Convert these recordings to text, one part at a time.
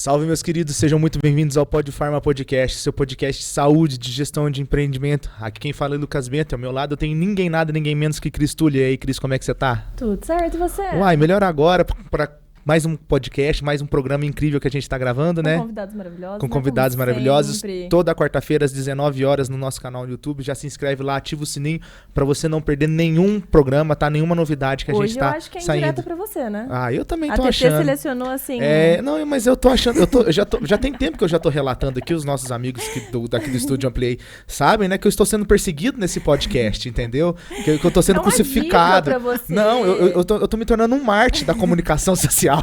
Salve, meus queridos, sejam muito bem-vindos ao Pod Pharma Podcast, seu podcast de saúde, de gestão de empreendimento. Aqui quem fala é Lucas Bento, ao meu lado eu tenho ninguém nada, ninguém menos que Cris Tulli. E aí, Cris, como é que você tá? Tudo certo, e você? Uai, melhor agora, para mais um podcast, mais um programa incrível que a gente tá gravando, né? Com convidados maravilhosos. Com convidados maravilhosos. Toda quarta-feira às 19 horas no nosso canal no YouTube. Já se inscreve lá, ativa o sininho pra você não perder nenhum programa, tá? Nenhuma novidade que a gente tá saindo. Hoje eu acho que é indireta pra você, né? Ah, eu também tô achando. achando. A TT selecionou assim... Não, mas eu tô achando... Já tem tempo que eu já tô relatando aqui, os nossos amigos daqui do Estúdio Ampliei sabem, né? Que eu estou sendo perseguido nesse podcast, entendeu? Que eu tô sendo crucificado. Pra você. Não, eu tô me tornando um mártir da comunicação social.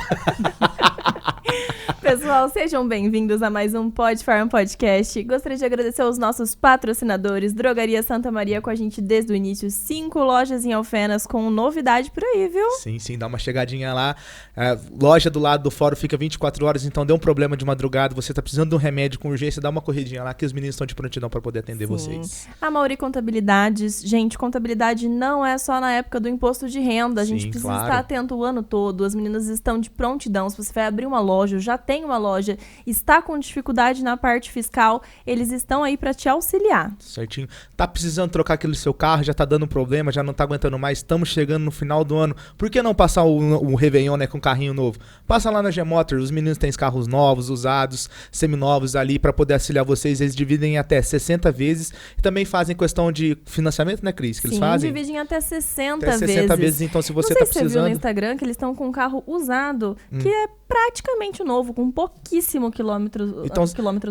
Pessoal, sejam bem-vindos a mais um Pod Pharma Podcast. Gostaria de agradecer aos nossos patrocinadores, Drogaria Santa Maria com a gente desde o início, 5 lojas em Alfenas com novidade por aí, viu? Sim, dá uma chegadinha lá. A loja do lado do fórum fica 24 horas, então deu um problema de madrugada, você tá precisando de um remédio com urgência, dá uma corridinha lá que os meninos estão de prontidão para poder atender vocês. A Mauri Contabilidades, gente, contabilidade não é só na época do imposto de renda, a gente precisa estar atento o ano todo, as meninas estão de prontidão, se você vai abrir uma loja, já tem uma loja, está com dificuldade na parte fiscal, eles estão aí para te auxiliar. Certinho. Tá precisando trocar aquele seu carro, já tá dando problema, já não tá aguentando mais, estamos chegando no final do ano, por que não passar o Réveillon, né, com um carrinho novo? Passa lá na G-Motor, os meninos têm carros novos, usados, seminovos ali para poder auxiliar vocês, eles dividem até 60 vezes e também fazem questão de financiamento, né, Cris? Que eles fazem? Sim, dividem até 60 vezes. 60 vezes, então se você tá precisando... Você viu no Instagram que eles estão com um carro usado, que é praticamente novo, com pouquíssimo quilômetros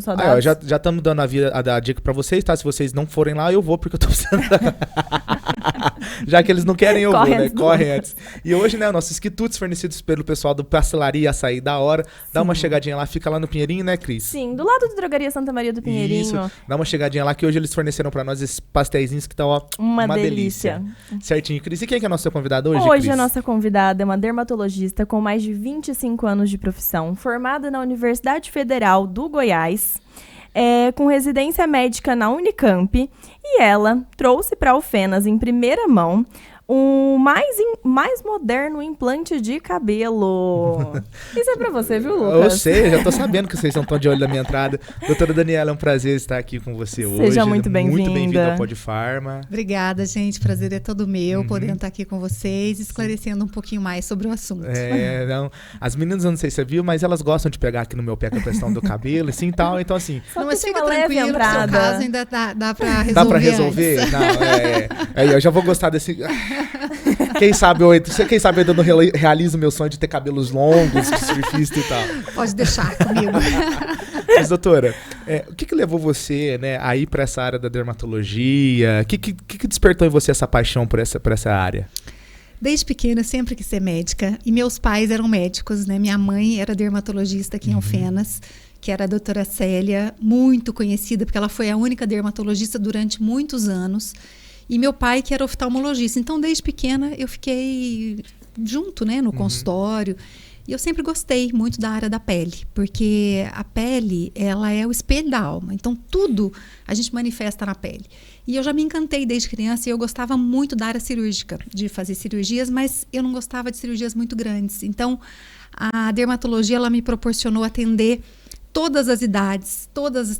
rodados. Já estamos dando a dica pra vocês, tá? Se vocês não forem lá, eu vou, porque eu tô precisando. Já que eles não querem, eu vou, né? Corre antes. E hoje, né, nossos quitutes fornecidos pelo pessoal do Pastelaria Açaí da Hora. Dá uma chegadinha lá, fica lá no Pinheirinho, né, Cris? Sim, do lado da Drogaria Santa Maria do Pinheirinho. Isso, dá uma chegadinha lá, que hoje eles forneceram pra nós esses pastéisinhos que estão, ó, uma delícia. Certinho, Cris. E quem é a nossa convidada hoje, Hoje, Cris? A nossa convidada é uma dermatologista com mais de 25 anos de profissão, formada na Universidade Federal do Goiás, com residência médica na Unicamp, e ela trouxe para Alfenas em primeira mão o mais moderno implante de cabelo. Isso é pra você, viu, Lucas? Eu sei, já tô sabendo que vocês estão de olho na minha entrada. Doutora Daniela, é um prazer estar aqui com você hoje. Seja muito bem-vinda. Muito bem-vinda ao Pod Pharma. Obrigada, gente. Prazer é todo meu, podendo estar aqui com vocês, esclarecendo um pouquinho mais sobre o assunto. As meninas, eu não sei se você viu, mas elas gostam de pegar aqui no meu pé com a questão do cabelo, assim, tal. Então, assim... Não, mas fica tranquilo, no seu caso ainda dá pra resolver. Dá pra resolver? Antes. Não, eu já vou gostar desse... Quem sabe eu não realizo meu sonho de ter cabelos longos, de surfista e tal. Pode deixar comigo. Mas, doutora, o que levou você, né, a ir para essa área da dermatologia? O que despertou em você essa paixão por essa área? Desde pequena, sempre quis ser médica. E meus pais eram médicos, né? Minha mãe era dermatologista aqui em Alfenas, que era a doutora Célia, muito conhecida, porque ela foi a única dermatologista durante muitos anos. E meu pai, que era oftalmologista. Então, desde pequena, eu fiquei junto, né, no consultório. E eu sempre gostei muito da área da pele, porque a pele, ela é o espelho da alma. Então, tudo a gente manifesta na pele. E eu já me encantei desde criança e eu gostava muito da área cirúrgica, de fazer cirurgias, mas eu não gostava de cirurgias muito grandes. Então, a dermatologia, ela me proporcionou atender todas as idades,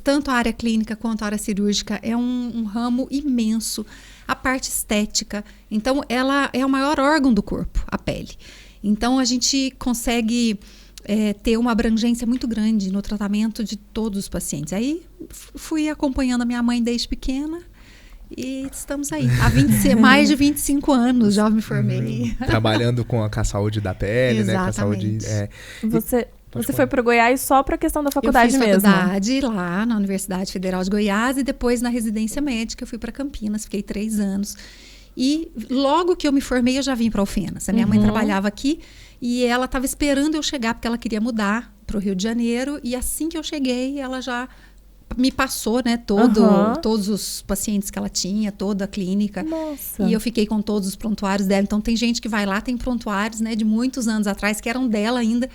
tanto a área clínica quanto a área cirúrgica. É um ramo imenso. A parte estética, então ela é o maior órgão do corpo, a pele. Então a gente consegue ter uma abrangência muito grande no tratamento de todos os pacientes. Aí fui acompanhando a minha mãe desde pequena e estamos aí. Há mais de 25 anos já me formei. Trabalhando com a saúde da pele, Exatamente. né? Com a saúde... Você foi para o Goiás só para a questão da faculdade mesmo? Eu fiz faculdade lá na Universidade Federal de Goiás e depois na residência médica eu fui para Campinas, fiquei 3 anos. E logo que eu me formei eu já vim para Alfenas. A minha mãe trabalhava aqui e ela estava esperando eu chegar porque ela queria mudar para o Rio de Janeiro. E assim que eu cheguei ela já me passou, né, todos os pacientes que ela tinha, toda a clínica. Nossa. E eu fiquei com todos os prontuários dela. Então tem gente que vai lá, tem prontuários, né, de muitos anos atrás que eram dela ainda.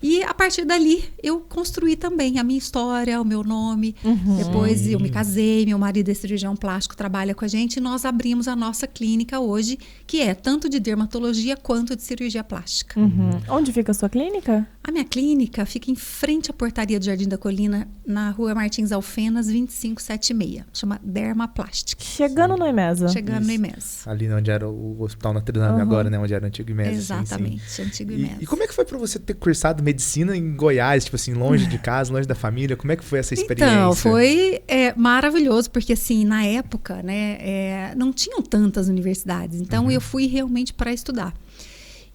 E a partir dali eu construí também a minha história, o meu nome. Depois eu me casei, meu marido é cirurgião plástico, trabalha com a gente, e nós abrimos a nossa clínica hoje, que é tanto de dermatologia quanto de cirurgia plástica. Onde fica a sua clínica? A minha clínica fica em frente à portaria do Jardim da Colina, na Rua Martins Alfenas, 2576. Chama Dermaplástica. Chegando no IMESA. Chegando no IMESA. Ali onde era o Hospital Notre Dame agora, né? Onde era o antigo IMESA. Exatamente, antigo IMESA. E como é que foi pra você ter cursado medicina em Goiás, tipo assim, longe de casa, longe da família? Como é que foi essa experiência? Então, foi maravilhoso, porque assim, na época, né, não tinham tantas universidades. Então, eu fui realmente para estudar.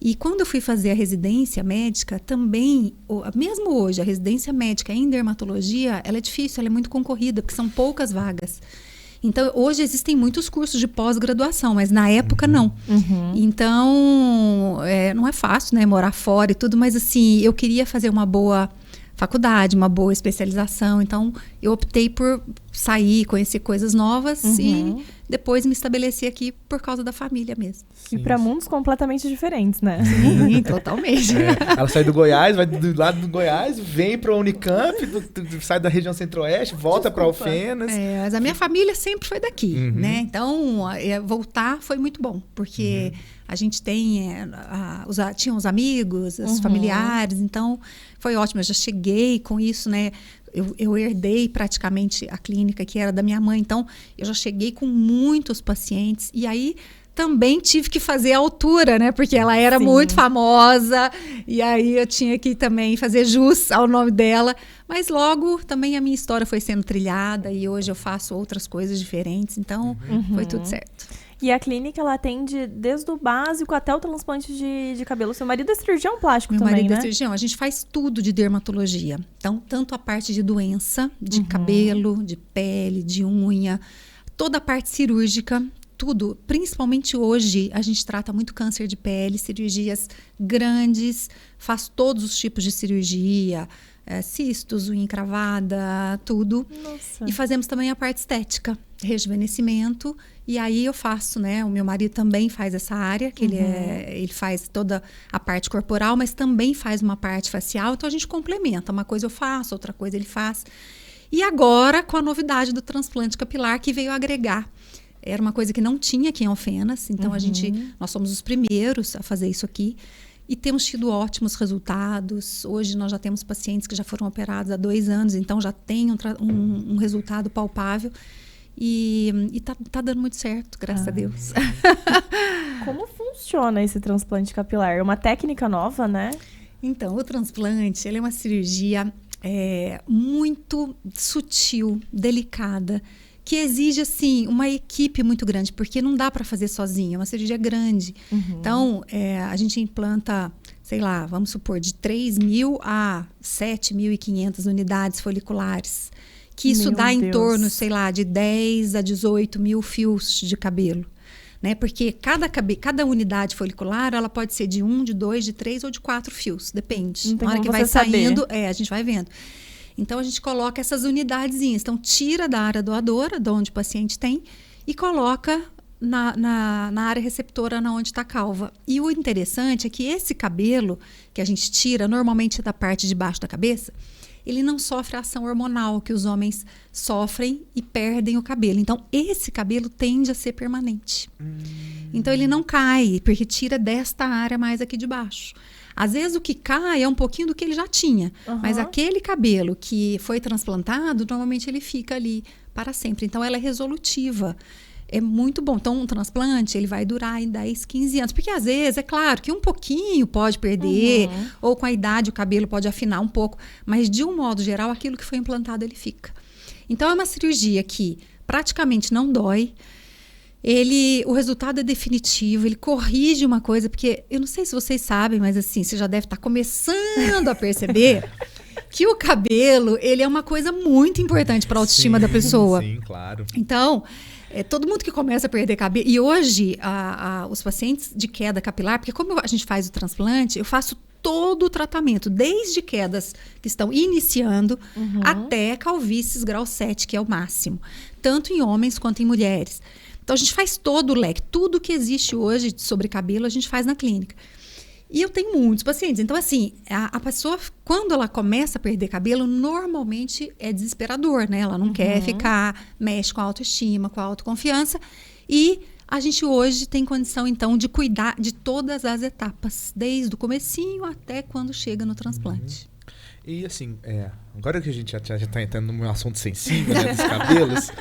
E quando eu fui fazer a residência médica, também, mesmo hoje, a residência médica em dermatologia, ela é difícil, ela é muito concorrida, porque são poucas vagas. Então, hoje existem muitos cursos de pós-graduação, mas na época não. Então, não é fácil, né, morar fora e tudo, mas assim, eu queria fazer uma boa faculdade, uma boa especialização. Então, eu optei por sair, conhecer coisas novas e depois me estabeleci aqui por causa da família mesmo. E para mundos completamente diferentes, né? Sim, totalmente. Ela sai do Goiás, vai do lado do Goiás, vem para a Unicamp, sai da região centro-oeste, volta para Alfenas. Mas a minha família sempre foi daqui, né? Então, voltar foi muito bom, porque a gente tinha os amigos, os familiares, então foi ótimo. Eu já cheguei com isso, né? Eu herdei praticamente a clínica que era da minha mãe, então eu já cheguei com muitos pacientes, e aí também tive que fazer a altura, né? Porque ela era muito famosa, e aí eu tinha que também fazer jus ao nome dela. Mas logo também a minha história foi sendo trilhada, e hoje eu faço outras coisas diferentes, então foi tudo certo. E a clínica, ela atende desde o básico até o transplante de cabelo. Seu marido é cirurgião plástico também, né? Meu marido é cirurgião. A gente faz tudo de dermatologia. Então, tanto a parte de doença, de cabelo, de pele, de unha, toda a parte cirúrgica, tudo. Principalmente hoje, a gente trata muito câncer de pele, cirurgias grandes, faz todos os tipos de cirurgia, cistos, unha encravada, tudo. Nossa. E fazemos também a parte estética, rejuvenescimento. E aí eu faço, né? O meu marido também faz essa área, que ele faz toda a parte corporal, mas também faz uma parte facial. Então a gente complementa. Uma coisa eu faço, outra coisa ele faz. E agora, com a novidade do transplante capilar, que veio agregar. Era uma coisa que não tinha aqui em Alfenas. Então nós somos os primeiros a fazer isso aqui. E temos tido ótimos resultados. Hoje nós já temos pacientes que já foram operados há 2 anos, então já tem um resultado palpável. E tá dando muito certo, graças a Deus. Como funciona esse transplante capilar? É uma técnica nova, né? Então, o transplante, ele é uma cirurgia muito sutil, delicada, que exige, assim, uma equipe muito grande, porque não dá para fazer sozinha, é uma cirurgia grande. Então, a gente implanta, sei lá, vamos supor, de 3.000 a 7.500 unidades foliculares. Que isso dá em torno, sei lá, de 10 a 18 mil fios de cabelo. Né? Porque cada unidade folicular, ela pode ser de 1, de 2, de 3 ou de 4 fios. Depende. Na hora que vai saindo, a gente vai vendo. Então, a gente coloca essas unidadezinhas. Então, tira da área doadora, de onde o paciente tem, e coloca na área receptora, onde está a calva. E o interessante é que esse cabelo que a gente tira, normalmente da parte de baixo da cabeça, ele não sofre a ação hormonal que os homens sofrem e perdem o cabelo. Então, esse cabelo tende a ser permanente. Então, ele não cai, porque tira desta área mais aqui de baixo. Às vezes, o que cai é um pouquinho do que ele já tinha. Mas aquele cabelo que foi transplantado, normalmente ele fica ali para sempre. Então, ela é resolutiva. É muito bom. Então, um transplante, ele vai durar em 10, 15 anos. Porque, às vezes, é claro que um pouquinho pode perder, ou com a idade o cabelo pode afinar um pouco. Mas, de um modo geral, aquilo que foi implantado, ele fica. Então, é uma cirurgia que praticamente não dói. O resultado é definitivo, ele corrige uma coisa, porque eu não sei se vocês sabem, mas assim, você já deve estar começando a perceber que o cabelo, ele é uma coisa muito importante para a autoestima da pessoa. Sim, claro. Então, todo mundo que começa a perder cabelo, e hoje os pacientes de queda capilar, porque como a gente faz o transplante, eu faço todo o tratamento, desde quedas que estão iniciando até calvícies grau 7, que é o máximo, tanto em homens quanto em mulheres. Então, a gente faz todo o leque. Tudo que existe hoje sobre cabelo, a gente faz na clínica. E eu tenho muitos pacientes. Então, assim, a pessoa, quando ela começa a perder cabelo, normalmente é desesperador, né? Ela não quer ficar, mexe com a autoestima, com a autoconfiança. E a gente hoje tem condição, então, de cuidar de todas as etapas, desde o comecinho até quando chega no transplante. E assim, agora que a gente já tá entrando num assunto sensível, né, dos cabelos,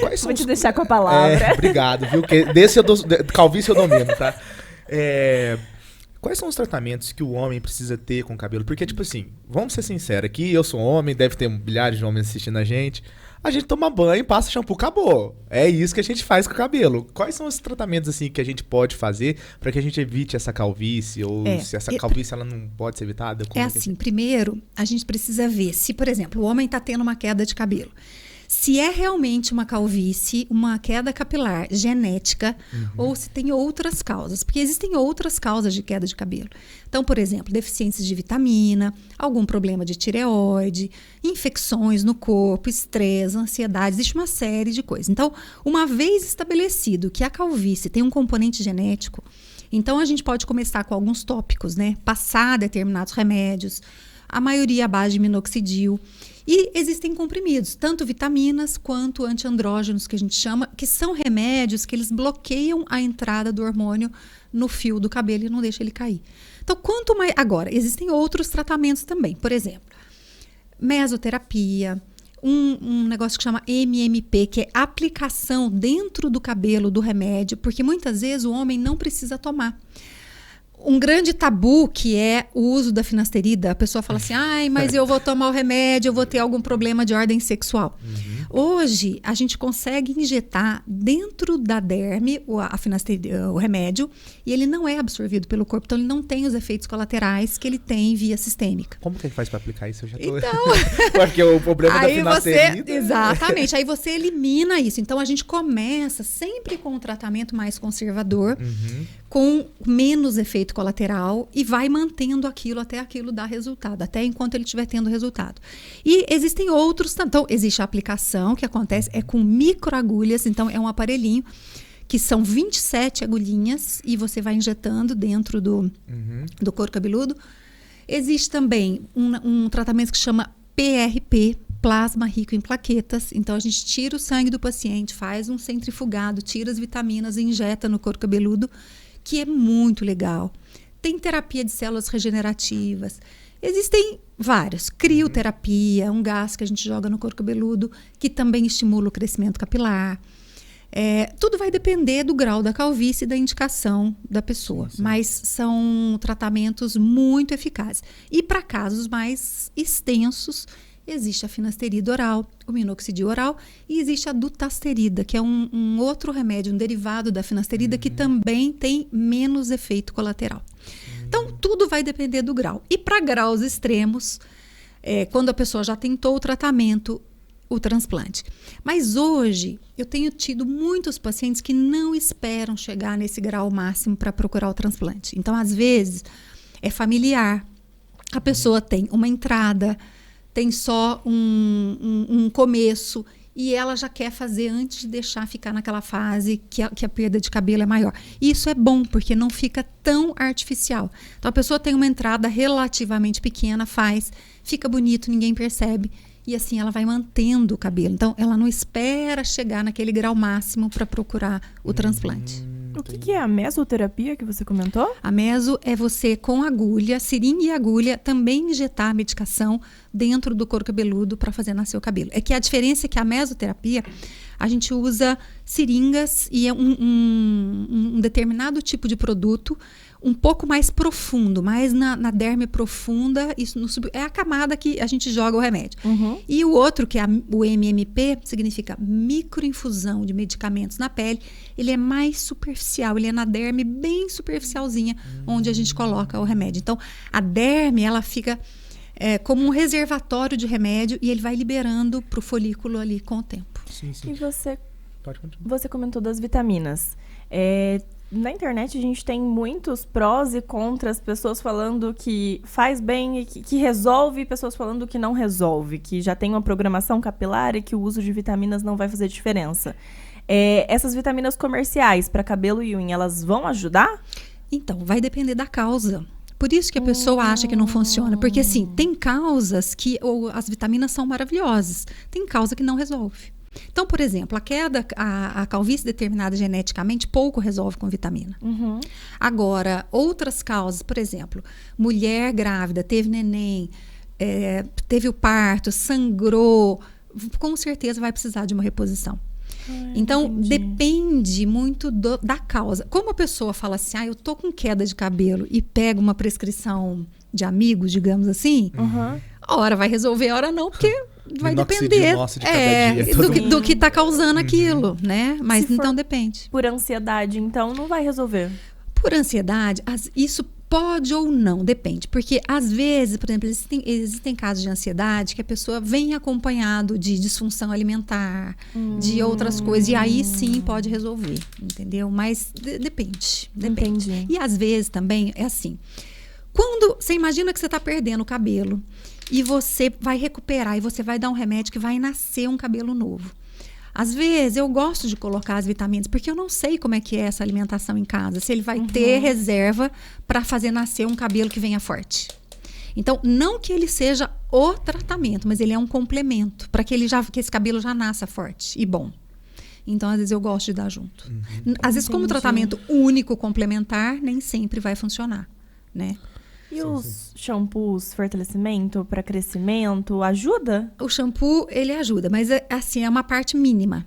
quais são Vou te deixar com a palavra. Obrigado, viu? Que calvície eu domino, tá? Quais são os tratamentos que o homem precisa ter com o cabelo? Porque, tipo assim, vamos ser sinceros aqui, eu sou homem, deve ter milhares de homens assistindo a gente toma banho, passa shampoo, acabou. É isso que a gente faz com o cabelo. Quais são os tratamentos, assim, que a gente pode fazer para que a gente evite essa calvície? Ou se essa calvície, ela não pode ser evitada? Primeiro, a gente precisa ver se, por exemplo, o homem está tendo uma queda de cabelo. Se é realmente uma calvície, uma queda capilar genética, ou se tem outras causas. Porque existem outras causas de queda de cabelo. Então, por exemplo, deficiências de vitamina, algum problema de tireoide, infecções no corpo, estresse, ansiedade, existe uma série de coisas. Então, uma vez estabelecido que a calvície tem um componente genético, então a gente pode começar com alguns tópicos, né? Passar determinados remédios, a maioria à base de minoxidil. E existem comprimidos, tanto vitaminas quanto antiandrógenos, que a gente chama, que são remédios que eles bloqueiam a entrada do hormônio no fio do cabelo e não deixam ele cair. Então, quanto mais... Agora, existem outros tratamentos também. Por exemplo, mesoterapia, um negócio que chama MMP, que é aplicação dentro do cabelo do remédio, porque muitas vezes o homem não precisa tomar. Um grande tabu que é o uso da finasterida. A pessoa fala assim, mas eu vou tomar o remédio, eu vou ter algum problema de ordem sexual. Hoje, a gente consegue injetar dentro da derme a finasterida, o remédio, e ele não é absorvido pelo corpo, então ele não tem os efeitos colaterais que ele tem via sistêmica. Como que ele faz para aplicar isso? Eu já tô... Então... Porque o problema da finasterida... Exatamente, aí você elimina isso. Então, a gente começa sempre com um tratamento mais conservador, com menos efeito colateral e vai mantendo aquilo até aquilo dar resultado, até enquanto ele estiver tendo resultado. E existem outros, então existe a aplicação que acontece, com microagulhas, então é um aparelhinho que são 27 agulhinhas e você vai injetando dentro do couro cabeludo. Existe também um tratamento que chama PRP, plasma rico em plaquetas. Então a gente tira o sangue do paciente, faz um centrifugado, tira as vitaminas e injeta no couro cabeludo, que é muito legal. Tem terapia de células regenerativas. Existem várias. Crioterapia, um gás que a gente joga no couro cabeludo, que também estimula o crescimento capilar. Tudo vai depender do grau da calvície e da indicação da pessoa. Sim. Mas são tratamentos muito eficazes. E para casos mais extensos, existe a finasterida oral, o minoxidil oral, e existe a dutasterida, que é um outro remédio, um derivado da finasterida, que também tem menos efeito colateral. Então, tudo vai depender do grau. E para graus extremos, quando a pessoa já tentou o tratamento, o transplante. Mas hoje, eu tenho tido muitos pacientes que não esperam chegar nesse grau máximo para procurar o transplante. Então, às vezes, é familiar. A pessoa tem uma entrada, tem só um começo e ela já quer fazer antes de deixar ficar naquela fase que a perda de cabelo é maior. E isso é bom, porque não fica tão artificial. Então, a pessoa tem uma entrada relativamente pequena, fica bonito, ninguém percebe. E assim ela vai mantendo o cabelo. Então, ela não espera chegar naquele grau máximo para procurar o transplante. O que é a mesoterapia que você comentou? A meso é você, com agulha, seringa e agulha, também injetar a medicação dentro do couro cabeludo para fazer nascer o cabelo. É que a diferença é que a mesoterapia, a gente usa seringas e é um determinado tipo de produto um pouco mais profundo, mais na derme profunda, isso é a camada que a gente joga o remédio. E o outro, que é o MMP, significa microinfusão de medicamentos na pele, ele é mais superficial, ele é na derme bem superficialzinha, onde a gente coloca o remédio. Então, a derme, ela fica como um reservatório de remédio e ele vai liberando para o folículo ali com o tempo. Sim. E Pode continuar. Você comentou das vitaminas. Na internet a gente tem muitos prós e contras, pessoas falando que faz bem e que resolve, pessoas falando que não resolve, que já tem uma programação capilar e que o uso de vitaminas não vai fazer diferença. Essas vitaminas comerciais para cabelo e unha, elas vão ajudar? Então, vai depender da causa. Por isso que a pessoa acha que não funciona. Porque, assim, tem causas que as vitaminas são maravilhosas. Tem causa que não resolve. Então, por exemplo, a calvície determinada geneticamente pouco resolve com vitamina. Agora, outras causas, por exemplo, mulher grávida, teve neném, teve o parto, sangrou, com certeza vai precisar de uma reposição. Então, depende muito da causa. Como a pessoa fala assim, eu tô com queda de cabelo e pega uma prescrição de amigos, digamos assim, a hora vai resolver, a hora não, porque vai depender do que está causando aquilo, né? Mas então depende. Por ansiedade, então, não vai resolver. Por ansiedade, isso pode ou não, depende. Porque, às vezes, por exemplo, existem casos de ansiedade que a pessoa vem acompanhado de disfunção alimentar, de outras coisas. E aí, sim, pode resolver, entendeu? Mas depende. Entendi. E, às vezes, também, é assim. Quando você imagina que você está perdendo o cabelo e você vai recuperar e você vai dar um remédio que vai nascer um cabelo novo. Às vezes, eu gosto de colocar as vitaminas, porque eu não sei como é que é essa alimentação em casa. Se ele vai ter reserva para fazer nascer um cabelo que venha forte. Então, não que ele seja o tratamento, mas ele é um complemento para que esse cabelo já nasça forte e bom. Então, às vezes, eu gosto de dar junto. Às vezes, como tratamento único, complementar, nem sempre vai funcionar, né? E os shampoos, fortalecimento para crescimento, ajuda? O shampoo, ele ajuda, mas assim, é uma parte mínima.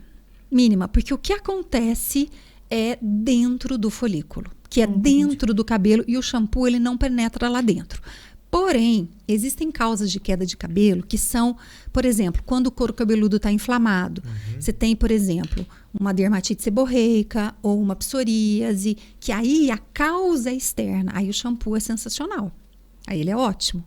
Mínima, porque o que acontece é dentro do folículo, que é dentro do cabelo, e o shampoo, ele não penetra lá dentro. Porém, existem causas de queda de cabelo que são, por exemplo, quando o couro cabeludo está inflamado. Você tem, por exemplo, uma dermatite seborreica ou uma psoríase, que aí a causa é externa. Aí o shampoo é sensacional. Aí ele é ótimo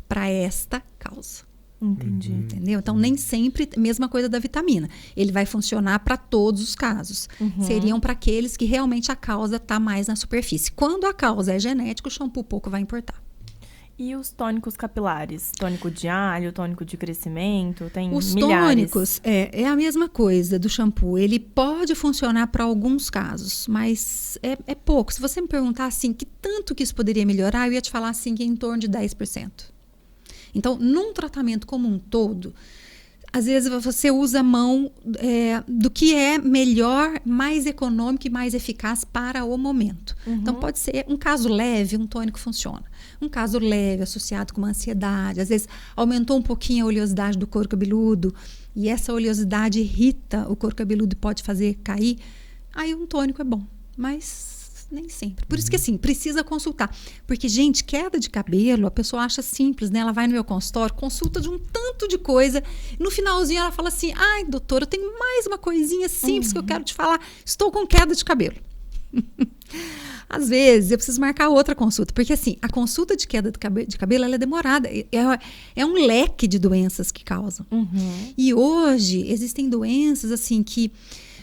para esta causa. Entendi. Entendeu? Então, nem sempre, mesma coisa da vitamina. Ele vai funcionar para todos os casos. Seriam para aqueles que realmente a causa está mais na superfície. Quando a causa é genética, o shampoo pouco vai importar. E os tônicos capilares? Tônico de alho, tônico de crescimento, tem os milhares. Tônicos é a mesma coisa do shampoo. Ele pode funcionar para alguns casos, mas é pouco. Se você me perguntar assim, que tanto que isso poderia melhorar, eu ia te falar assim que em torno de 10%. Então, num tratamento como um todo, às vezes você usa a mão do que é melhor, mais econômico e mais eficaz para o momento. Então, pode ser um caso leve, um tônico funciona. Um caso leve, associado com uma ansiedade. Às vezes, aumentou um pouquinho a oleosidade do couro cabeludo e essa oleosidade irrita o couro cabeludo e pode fazer cair. Aí um tônico é bom, mas nem sempre. Por isso que, assim, precisa consultar. Porque, gente, queda de cabelo, a pessoa acha simples, né? Ela vai no meu consultório, consulta de um tanto de coisa. No finalzinho, ela fala assim, ai, doutora, eu tenho mais uma coisinha simples que eu quero te falar. Estou com queda de cabelo. Às vezes, eu preciso marcar outra consulta. Porque, assim, a consulta de queda de cabelo, ela é demorada. É um leque de doenças que causam. E hoje, existem doenças, assim, que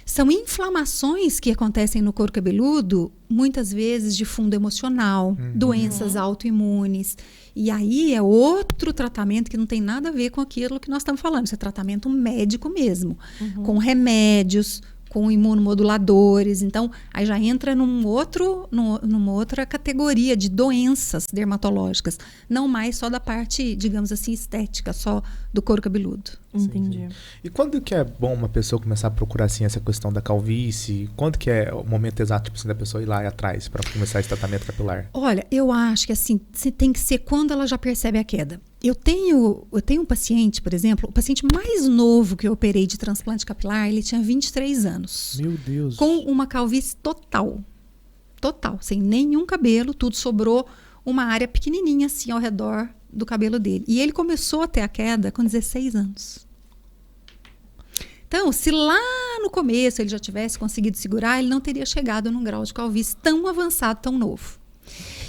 são inflamações que acontecem no couro cabeludo, muitas vezes de fundo emocional, doenças autoimunes. E aí é outro tratamento que não tem nada a ver com aquilo que nós estamos falando. Isso é tratamento médico mesmo, com remédios, com imunomoduladores. Então, aí já entra numa outra categoria de doenças dermatológicas. Não mais só da parte, digamos assim, estética, só do couro cabeludo. Entendi. Sim. E quando que é bom uma pessoa começar a procurar assim, essa questão da calvície? Quando que é o momento exato tipo, assim, da pessoa ir lá atrás para começar esse tratamento capilar? Olha, eu acho que assim, tem que ser quando ela já percebe a queda. Eu tenho um paciente, por exemplo, o paciente mais novo que eu operei de transplante capilar, ele tinha 23 anos. Meu Deus. Com uma calvície total. Total, sem nenhum cabelo, tudo sobrou uma área pequenininha assim ao redor do cabelo dele. E ele começou a ter a queda com 16 anos. Então, se lá no começo ele já tivesse conseguido segurar, ele não teria chegado num grau de calvície tão avançado, tão novo.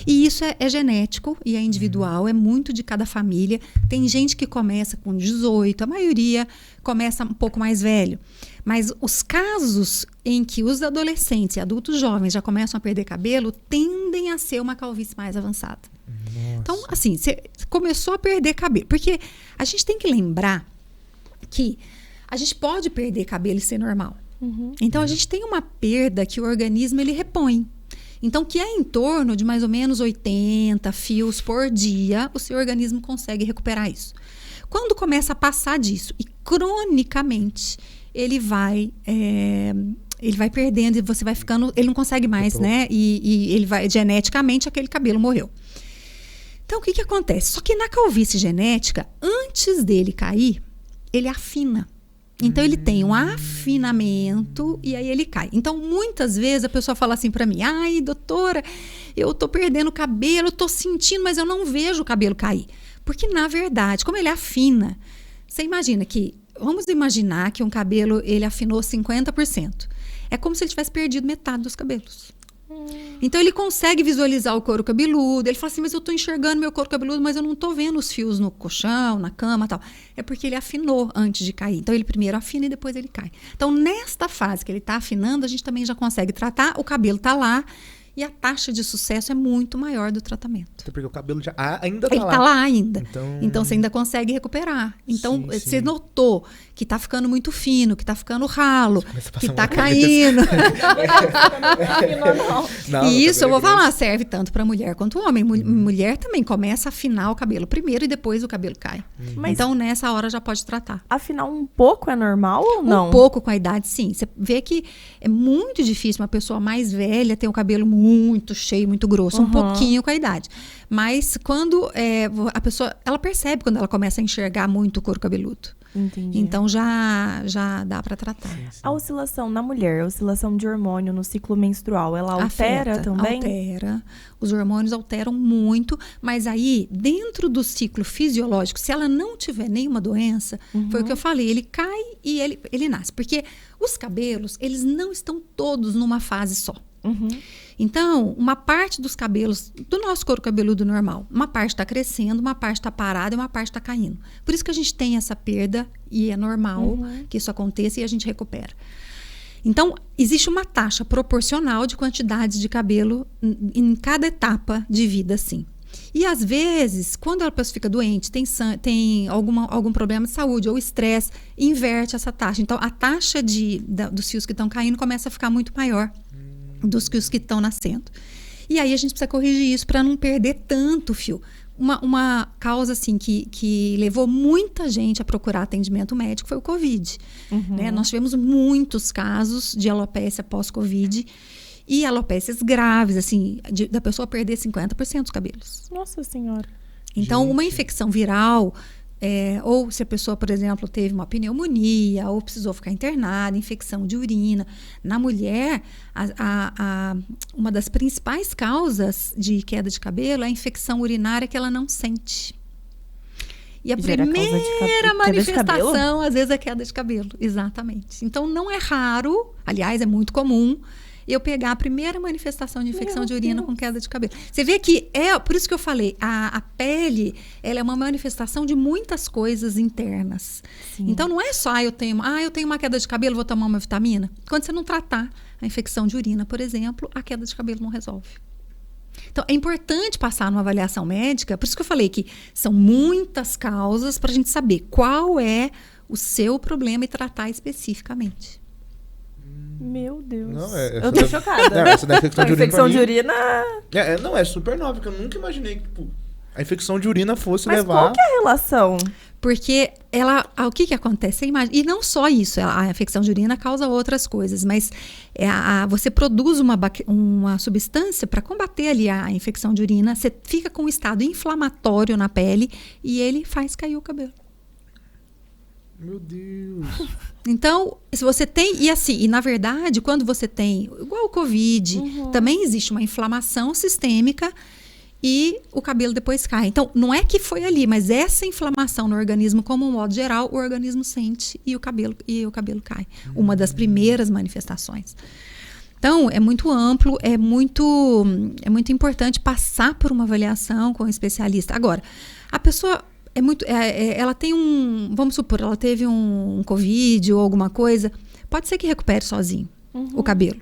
E isso é genético e é individual, é muito de cada família. Tem gente que começa com 18, a maioria começa um pouco mais velho. Mas os casos em que os adolescentes e adultos jovens já começam a perder cabelo tendem a ser uma calvície mais avançada. Nossa. Então, assim, você começou a perder cabelo. Porque a gente tem que lembrar que a gente pode perder cabelo e ser normal. Então, a gente tem uma perda que o organismo ele repõe. Então, que é em torno de mais ou menos 80 fios por dia, o seu organismo consegue recuperar isso. Quando começa a passar disso, e cronicamente, ele vai perdendo e você vai ficando, ele não consegue mais, né? E ele vai, geneticamente, aquele cabelo morreu. Então, o que acontece? Só que na calvície genética, antes dele cair, ele afina. Então, ele tem um afinamento e aí ele cai. Então, muitas vezes a pessoa fala assim pra mim: ai, doutora, eu tô perdendo cabelo, eu tô sentindo, mas eu não vejo o cabelo cair. Porque, na verdade, como ele afina, você imagina que, vamos imaginar que um cabelo, ele afinou 50%. É como se ele tivesse perdido metade dos cabelos. Então, ele consegue visualizar o couro cabeludo. Ele fala assim, mas eu estou enxergando meu couro cabeludo, mas eu não estou vendo os fios no colchão, na cama e tal. É porque ele afinou antes de cair. Então, ele primeiro afina e depois ele cai. Então, nesta fase que ele está afinando, a gente também já consegue tratar. O cabelo está lá e a taxa de sucesso é muito maior do tratamento. Porque o cabelo já ainda está lá. Ele está lá ainda. Então, você ainda consegue recuperar. Então, sim, você sim. notou que está ficando muito fino, que está ficando ralo, que está uma caindo. Não, E isso, eu vou cabelo é falar, serve tanto para mulher quanto homem. Mulher também começa a afinar o cabelo primeiro e depois o cabelo cai. Mas Então, nessa hora já pode tratar. afinal, um pouco é normal ou não? Um pouco com a idade, sim. Você vê que é muito difícil uma pessoa mais velha ter um cabelo muito cheio, muito grosso. Um pouquinho com a idade. Mas quando a pessoa, ela percebe quando ela começa a enxergar muito o couro cabeludo. Entendi. Então, já dá para tratar. A oscilação na mulher, a oscilação de hormônio no ciclo menstrual, ela altera Afeta, também? Altera. Os hormônios alteram muito, mas aí, dentro do ciclo fisiológico, se ela não tiver nenhuma doença, foi o que eu falei, ele cai e ele nasce. Porque os cabelos, eles não estão todos numa fase só. Então, uma parte dos cabelos, do nosso couro cabeludo normal, uma parte está crescendo, uma parte está parada e uma parte está caindo. Por isso que a gente tem essa perda e é normal que isso aconteça e a gente recupera. Então, existe uma taxa proporcional de quantidade de cabelo em cada etapa de vida, sim. E às vezes, quando a pessoa fica doente, tem algum problema de saúde ou estresse, inverte essa taxa. Então, a taxa dos fios que estão caindo começa a ficar muito maior dos que os que estão nascendo. E aí a gente precisa corrigir isso para não perder tanto fio. Uma causa assim que levou muita gente a procurar atendimento médico foi o Covid. Né? Nós tivemos muitos casos de alopécia pós-Covid e alopécias graves, assim, da pessoa perder 50% dos cabelos. Nossa Senhora. Então, uma infecção viral, ou se a pessoa, por exemplo, teve uma pneumonia ou precisou ficar internada, infecção de urina. Na mulher, uma das principais causas de queda de cabelo é a infecção urinária que ela não sente. E a primeira manifestação, às vezes, é queda de cabelo. Exatamente. Então, não é raro, aliás, é muito comum, eu pegar a primeira manifestação de infecção de urina com queda de cabelo. Você vê que por isso que eu falei, a pele, ela é uma manifestação de muitas coisas internas. Sim. Então, não é só, eu tenho uma queda de cabelo, vou tomar uma vitamina. Quando você não tratar a infecção de urina, por exemplo, a queda de cabelo não resolve. Então, é importante passar numa avaliação médica, por isso que eu falei que são muitas causas para a gente saber qual é o seu problema e tratar especificamente. Meu Deus. Não, eu tô chocada. Não, essa da infecção de urina. Não, é super nova, que eu nunca imaginei que a infecção de urina fosse Mas levar. Qual que é a relação? Porque o que acontece? E não só isso, a infecção de urina causa outras coisas, mas você produz uma substância para combater ali a infecção de urina, você fica com um estado inflamatório na pele e ele faz cair o cabelo. Meu Deus. Então, se você tem... E na verdade, quando você tem... Igual o Covid, também existe uma inflamação sistêmica e o cabelo depois cai. Então, não é que foi ali, mas essa inflamação no organismo, como um modo geral, o organismo sente e o cabelo cai. Uma das primeiras manifestações. Então, é muito amplo, é muito importante passar por uma avaliação com um especialista. Agora, a pessoa... ela tem vamos supor, ela teve um Covid ou alguma coisa, pode ser que recupere sozinho o cabelo.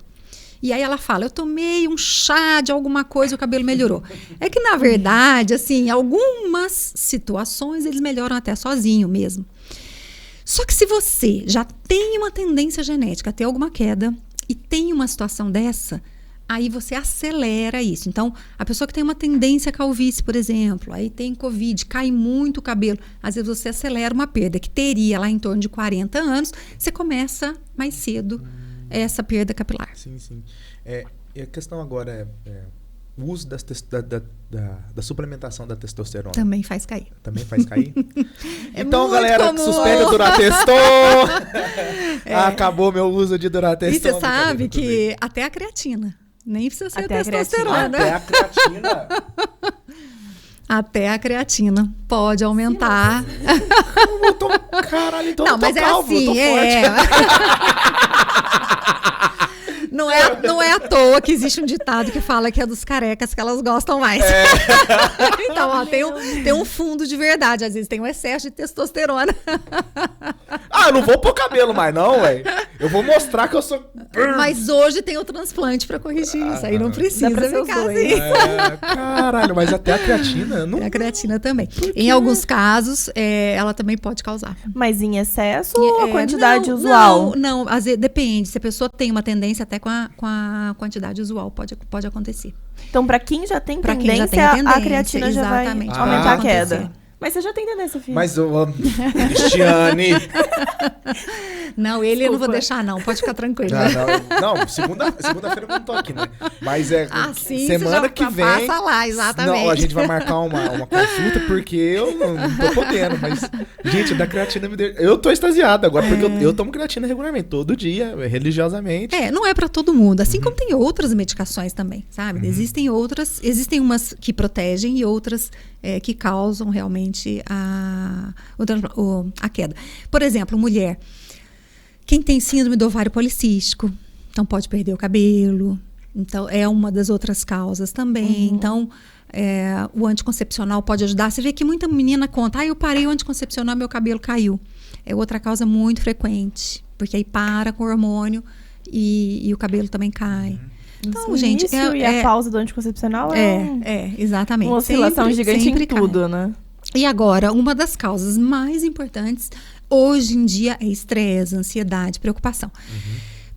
E aí ela fala, eu tomei um chá de alguma coisa e o cabelo melhorou. É que, na verdade, assim, algumas situações eles melhoram até sozinho mesmo. Só que se você já tem uma tendência genética a ter alguma queda e tem uma situação dessa, aí você acelera isso. Então, a pessoa que tem uma tendência à calvície, por exemplo, aí tem Covid, cai muito o cabelo, às vezes você acelera uma perda que teria lá em torno de 40 anos, você começa mais cedo essa perda capilar. Sim, sim. E a questão agora é o uso da suplementação da testosterona. Também faz cair. Também faz cair? Então, muito galera, comum. suspende o Durateston! Acabou meu uso de Durateston. E você sabe que até a creatina, nem precisa ser Até a testosterona. Até a creatina. Até a creatina pode aumentar. Caralho, então Não, eu tô mas calvo, é eu tô assim, forte. Não é à toa que existe um ditado que fala que é dos carecas que elas gostam mais. Então, ó, tem um fundo de verdade. Às vezes tem um excesso de testosterona. Eu não vou pôr cabelo mais não, velho. Eu vou mostrar que eu sou... Mas hoje tem o transplante pra corrigir isso. Aí não precisa Dá pra ser os ficar dois. assim. Caralho, mas até a creatina... Não... A creatina também. Em alguns casos, ela também pode causar. Mas em excesso ou a quantidade usual? Não, às vezes depende. Se a pessoa tem uma tendência até com a quantidade usual, pode acontecer. Então, pra quem já tem Pra tendência, quem já tem a tendência, a creatina já vai exatamente, aumentar a pode queda. acontecer. Mas você já tem tendência, filho. Mas eu... Cristiane... Não, ele eu não vou Desculpa. deixar, não. Pode ficar tranquilo. Não, segunda-feira eu não tô aqui, né? Mas Assim, semana você já que vem... passa lá, exatamente. Não, a gente vai marcar uma consulta porque eu não tô podendo, mas... Gente, da creatina me deu... Eu tô extasiado agora, porque eu tomo creatina regularmente, todo dia, religiosamente. Não é pra todo mundo. Assim como tem outras medicações também, sabe? Existem umas que protegem e outras que causam realmente a queda. Por exemplo, mulher. Quem tem síndrome do ovário policístico, então pode perder o cabelo. Então, é uma das outras causas também. Então, o anticoncepcional pode ajudar. Você vê que muita menina conta, eu parei o anticoncepcional, meu cabelo caiu. É outra causa muito frequente, porque aí para com o hormônio e o cabelo também cai. Então, o gente, início e a pausa do anticoncepcional exatamente. uma oscilação gigante em tudo, né? E agora, uma das causas mais importantes hoje em dia é estresse, ansiedade, preocupação.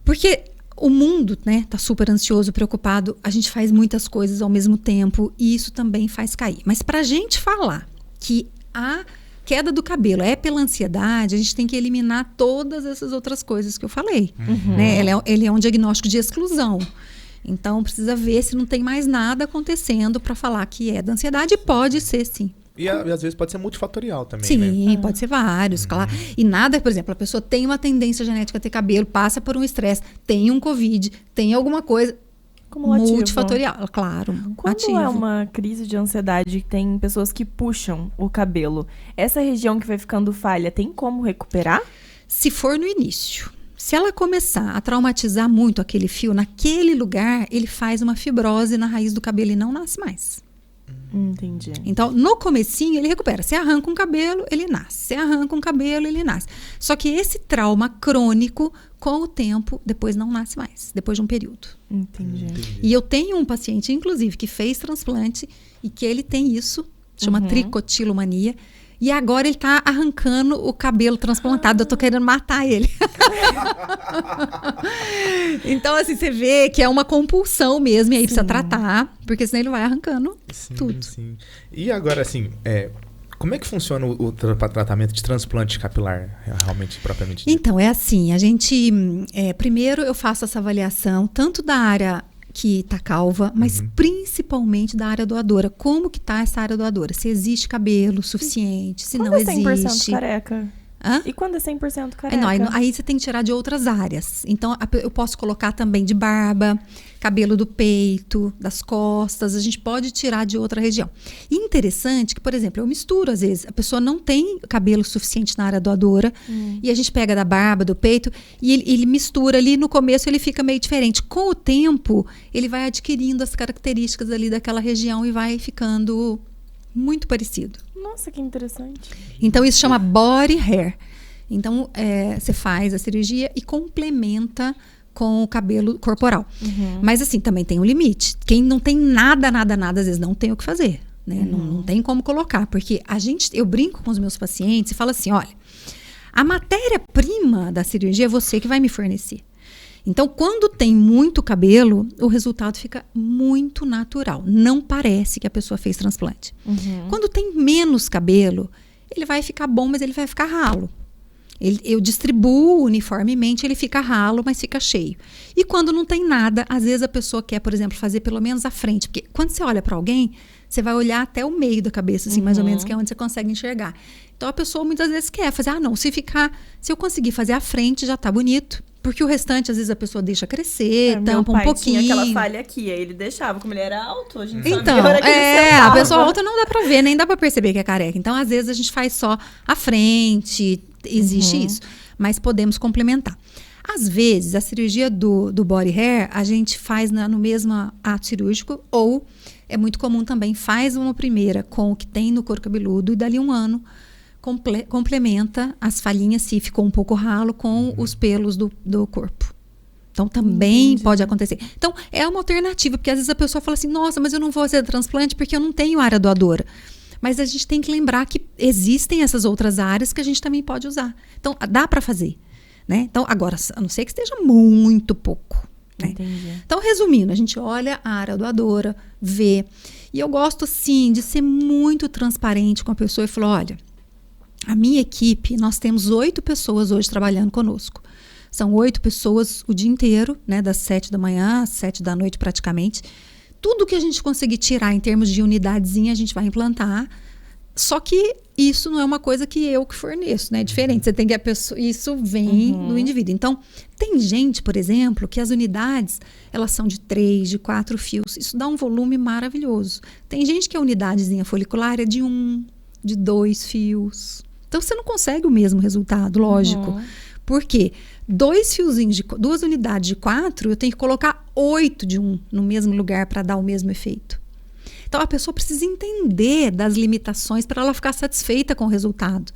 Porque o mundo, né, tá super ansioso, preocupado, a gente faz muitas coisas ao mesmo tempo e isso também faz cair. Mas pra gente falar que a queda do cabelo é pela ansiedade, a gente tem que eliminar todas essas outras coisas que eu falei. Né? Ele é um diagnóstico de exclusão. Então, precisa ver se não tem mais nada acontecendo para falar que é da ansiedade. Pode ser, sim. E às vezes pode ser multifatorial também, Sim, né? pode ser vários, claro. E nada, por exemplo, a pessoa tem uma tendência genética a ter cabelo, passa por um estresse, tem um Covid, tem alguma coisa Cumulativo. multifatorial, claro. Quando ativo. é uma crise de ansiedade, tem pessoas que puxam o cabelo. Essa região que vai ficando falha, tem como recuperar? Se for no início. Se ela começar a traumatizar muito aquele fio naquele lugar, ele faz uma fibrose na raiz do cabelo e não nasce mais. Entendi. Então, no comecinho, ele recupera. Se arranca um cabelo, ele nasce. Se arranca um cabelo, ele nasce. Só que esse trauma crônico, com o tempo, depois não nasce mais. Depois de um período. Entendi. E eu tenho um paciente, inclusive, que fez transplante e que ele tem isso. Chama tricotilomania. E agora ele tá arrancando o cabelo transplantado. Eu tô querendo matar ele. Então, assim, você vê que é uma compulsão mesmo. E aí precisa tratar, porque senão ele vai arrancando tudo. Sim. E agora, assim, como é que funciona o tratamento de transplante capilar, realmente, propriamente dito? Então, é assim, a gente... primeiro eu faço essa avaliação, tanto da área que tá calva, mas principalmente da área doadora. Como que tá essa área doadora? Se existe cabelo suficiente, se Quando não é 100% existe. careca? Hã? E quando é 100% careca? Não, aí você tem que tirar de outras áreas. Então, eu posso colocar também de barba, cabelo do peito, das costas. A gente pode tirar de outra região. E interessante que, por exemplo, eu misturo às vezes. A pessoa não tem cabelo suficiente na área doadora. E a gente pega da barba, do peito. E ele mistura ali. No começo ele fica meio diferente. Com o tempo, ele vai adquirindo as características ali daquela região e vai ficando muito parecido. Nossa, que interessante. Então, isso chama body hair. Então, você faz a cirurgia e complementa com o cabelo corporal. Mas, assim, também tem um limite. Quem não tem nada, às vezes não tem o que fazer. Né? Não tem como colocar. Porque eu brinco com os meus pacientes e falo assim, olha, a matéria-prima da cirurgia é você que vai me fornecer. Então, quando tem muito cabelo, o resultado fica muito natural. Não parece que a pessoa fez transplante. Quando tem menos cabelo, ele vai ficar bom, mas ele vai ficar ralo. Eu distribuo uniformemente, ele fica ralo, mas fica cheio. E quando não tem nada, às vezes a pessoa quer, por exemplo, fazer pelo menos a frente. Porque quando você olha para alguém, você vai olhar até o meio da cabeça, assim, mais ou menos, que é onde você consegue enxergar. Então, a pessoa muitas vezes quer fazer, não, se eu conseguir fazer a frente, já tá bonito. Porque o restante, às vezes, a pessoa deixa crescer, tampa um pouquinho. Tinha aquela falha aqui, aí ele deixava, como ele era alto, a gente então, sabia a hora que ele a pessoa alta não dá pra ver, nem dá pra perceber que é careca. Então, às vezes, a gente faz só a frente, existe isso. Mas podemos complementar. Às vezes, a cirurgia do body hair, a gente faz no mesmo ato cirúrgico, ou é muito comum também, faz uma primeira com o que tem no couro cabeludo, e dali um ano complementa as falhinhas, se ficou um pouco ralo, com os pelos do corpo. Então, também pode acontecer. Então, é uma alternativa, porque às vezes a pessoa fala assim, nossa, mas eu não vou fazer transplante porque eu não tenho área doadora. Mas a gente tem que lembrar que existem essas outras áreas que a gente também pode usar. Então, dá para fazer, né? Então, agora, a não ser que esteja muito pouco. Né? Entendi. Então, resumindo, a gente olha a área doadora, vê. E eu gosto, sim, de ser muito transparente com a pessoa e falar, olha, a minha equipe, nós temos 8 pessoas hoje trabalhando conosco. São 8 pessoas o dia inteiro, né, das 7 da manhã às 7 da noite praticamente. Tudo que a gente conseguir tirar em termos de unidadezinha, a gente vai implantar. Só que isso não é uma coisa que eu que forneço, né? É diferente. Você tem que isso vem do indivíduo. Então, tem gente, por exemplo, que as unidades, elas são de 3, de 4 fios. Isso dá um volume maravilhoso. Tem gente que a unidadezinha folicular é de 1, de 2 fios. Então, você não consegue o mesmo resultado, lógico. Por quê? 2 fiozinhos, 2 unidades de 4, eu tenho que colocar 8 de 1 no mesmo lugar para dar o mesmo efeito. Então, a pessoa precisa entender das limitações para ela ficar satisfeita com o resultado.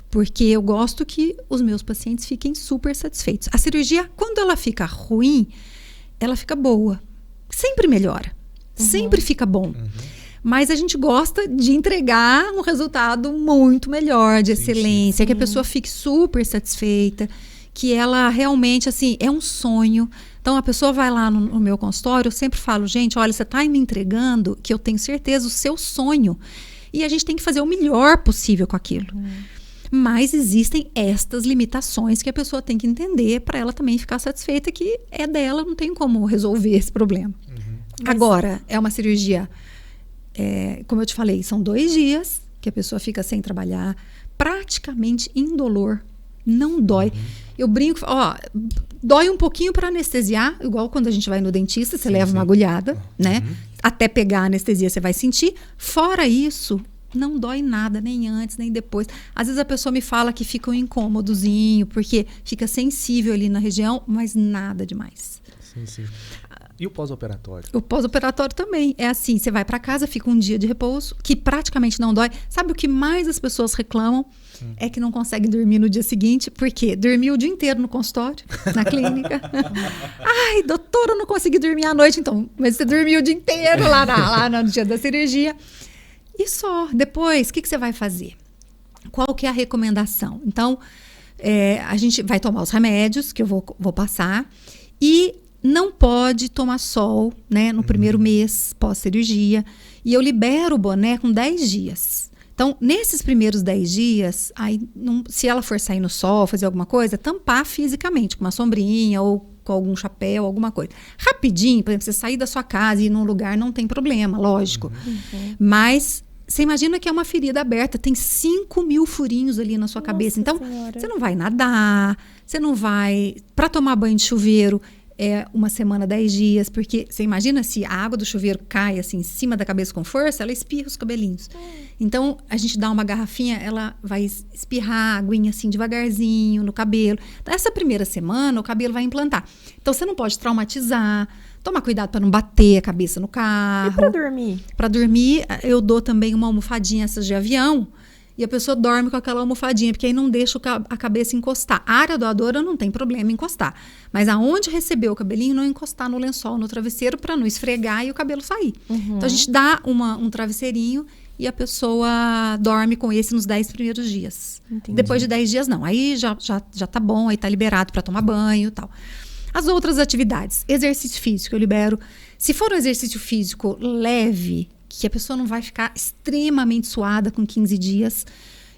Porque eu gosto que os meus pacientes fiquem super satisfeitos. A cirurgia, quando ela fica ruim, ela fica boa. Sempre melhora. Sempre fica bom. Mas a gente gosta de entregar um resultado muito melhor, de excelência, que a pessoa fique super satisfeita, que ela realmente, assim, é um sonho. Então, a pessoa vai lá no meu consultório, eu sempre falo, gente, olha, você está me entregando, que eu tenho certeza, o seu sonho. E a gente tem que fazer o melhor possível com aquilo. Mas existem estas limitações que a pessoa tem que entender para ela também ficar satisfeita, que é dela, não tem como resolver esse problema. Agora, é uma cirurgia... como eu te falei, são 2 dias que a pessoa fica sem trabalhar, praticamente indolor, não dói. Eu brinco, dói um pouquinho para anestesiar, igual quando a gente vai no dentista, você leva uma agulhada, né? Até pegar a anestesia você vai sentir. Fora isso, não dói nada, nem antes, nem depois. Às vezes a pessoa me fala que fica um incômodozinho, porque fica sensível ali na região, mas nada demais. Sim. E o pós-operatório? O pós-operatório também. É assim, você vai para casa, fica um dia de repouso, que praticamente não dói. Sabe o que mais as pessoas reclamam? É que não conseguem dormir no dia seguinte. Por quê? Dormiu o dia inteiro no consultório, na clínica. Ai, doutora, eu não consegui dormir à noite. Então, mas você dormiu o dia inteiro lá no dia da cirurgia. E só, depois, o que você vai fazer? Qual que é a recomendação? Então, a gente vai tomar os remédios, que eu vou passar, e... não pode tomar sol, né, no primeiro mês pós-cirurgia. E eu libero o boné com 10 dias. Então, nesses primeiros 10 dias, aí, se ela for sair no sol, fazer alguma coisa, tampar fisicamente, com uma sombrinha ou com algum chapéu, alguma coisa. Rapidinho, por exemplo, você sair da sua casa e ir num lugar, não tem problema, lógico. Mas... você imagina que é uma ferida aberta, tem 5.000 furinhos ali na sua cabeça. Então, você não vai nadar, você não vai... para tomar banho de chuveiro... é uma semana, 10 dias, porque você imagina se a água do chuveiro cai assim em cima da cabeça com força, ela espirra os cabelinhos. Então, a gente dá uma garrafinha, ela vai espirrar a aguinha assim devagarzinho no cabelo. Então, essa primeira semana, o cabelo vai implantar. Então, você não pode traumatizar, tomar cuidado para não bater a cabeça no carro. E para dormir? Para dormir, eu dou também uma almofadinha essas de avião, e a pessoa dorme com aquela almofadinha, porque aí não deixa a cabeça encostar. A área doadora não tem problema encostar. Mas aonde recebeu o cabelinho, não encostar no lençol, no travesseiro, para não esfregar e o cabelo sair. Então, a gente dá um travesseirinho e a pessoa dorme com esse nos 10 primeiros dias. Entendi. Depois de 10 dias, não. Aí já tá bom, aí tá liberado para tomar banho e tal. As outras atividades, exercício físico, eu libero. Se for um exercício físico leve, que a pessoa não vai ficar extremamente suada com 15 dias,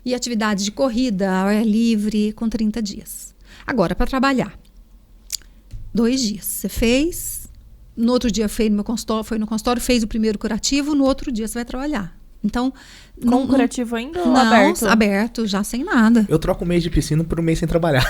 e atividades de corrida, ao ar livre, com 30 dias. Agora, para trabalhar, 2 dias. Você fez, no outro dia foi no consultório, fez o primeiro curativo, no outro dia você vai trabalhar. Então, com o curativo ainda ou não, aberto? Aberto, já sem nada. Eu troco um mês de piscina por um mês sem trabalhar.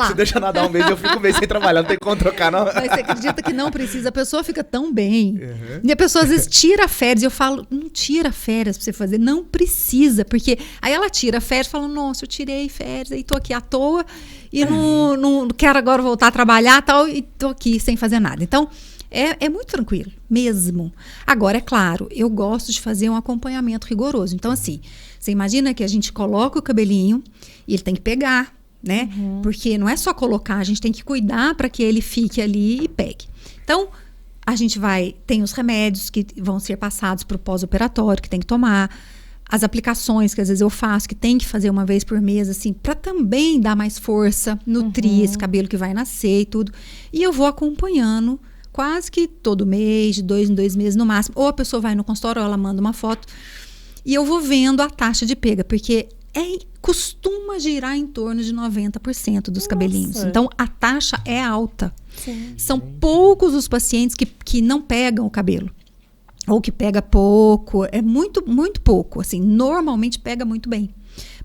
Você deixa nadar um mês, eu fico um mês sem trabalhar. Não tem como trocar, não. Mas você acredita que não precisa? A pessoa fica tão bem. E a pessoa às vezes tira férias. E eu falo, não tira férias pra você fazer. Não precisa. Porque aí ela tira férias e fala, nossa, eu tirei férias. Aí tô aqui à toa. E não quero agora voltar a trabalhar tal. E tô aqui sem fazer nada. Então, é muito tranquilo, mesmo. Agora, é claro, eu gosto de fazer um acompanhamento rigoroso. Então, assim, você imagina que a gente coloca o cabelinho e ele tem que pegar, né? Porque não é só colocar, a gente tem que cuidar para que ele fique ali e pegue. Então, a gente tem os remédios que vão ser passados para o pós-operatório, que tem que tomar. As aplicações que às vezes eu faço, que tem que fazer uma vez por mês, assim, para também dar mais força, nutrir esse cabelo que vai nascer e tudo. E eu vou acompanhando quase que todo mês, de 2 em 2 meses no máximo. Ou a pessoa vai no consultório, ou ela manda uma foto. E eu vou vendo a taxa de pega, porque costuma girar em torno de 90% dos cabelinhos. Então, a taxa é alta. Sim. São poucos os pacientes que não pegam o cabelo. Ou que pega pouco. É muito, muito pouco. Assim, normalmente pega muito bem.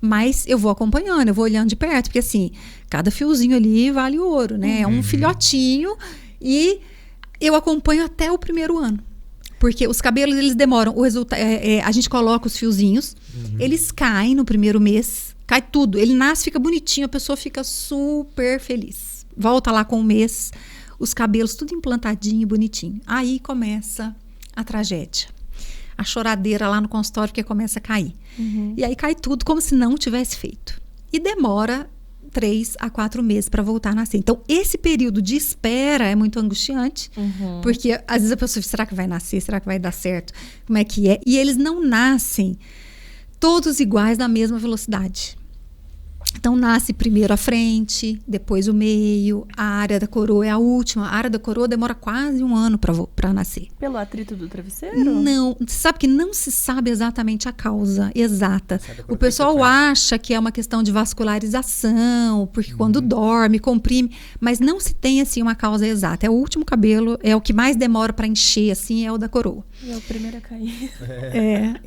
Mas eu vou acompanhando, eu vou olhando de perto. Porque, assim, cada fiozinho ali vale ouro, né? É um filhotinho e eu acompanho até o primeiro ano. Porque os cabelos, eles demoram. A gente coloca os fiozinhos, eles caem no primeiro mês, cai tudo. Ele nasce, fica bonitinho, a pessoa fica super feliz. Volta lá com um mês, os cabelos tudo implantadinho, bonitinho. Aí começa a tragédia. A choradeira lá no consultório, que começa a cair. E aí cai tudo como se não tivesse feito. E demora 3 a 4 meses para voltar a nascer. Então, esse período de espera é muito angustiante, porque às vezes a pessoa, será que vai nascer? Será que vai dar certo? Como é que é? E eles não nascem todos iguais na mesma velocidade. Então, nasce primeiro a frente, depois o meio, a área da coroa é a última. A área da coroa demora quase 1 ano para nascer. Pelo atrito do travesseiro? Não, sabe que não se sabe exatamente a causa exata. O pessoal acha que é uma questão de vascularização, porque quando dorme, comprime, mas não se tem assim uma causa exata. É o último cabelo, é o que mais demora para encher, assim, é o da coroa. É o primeiro a cair.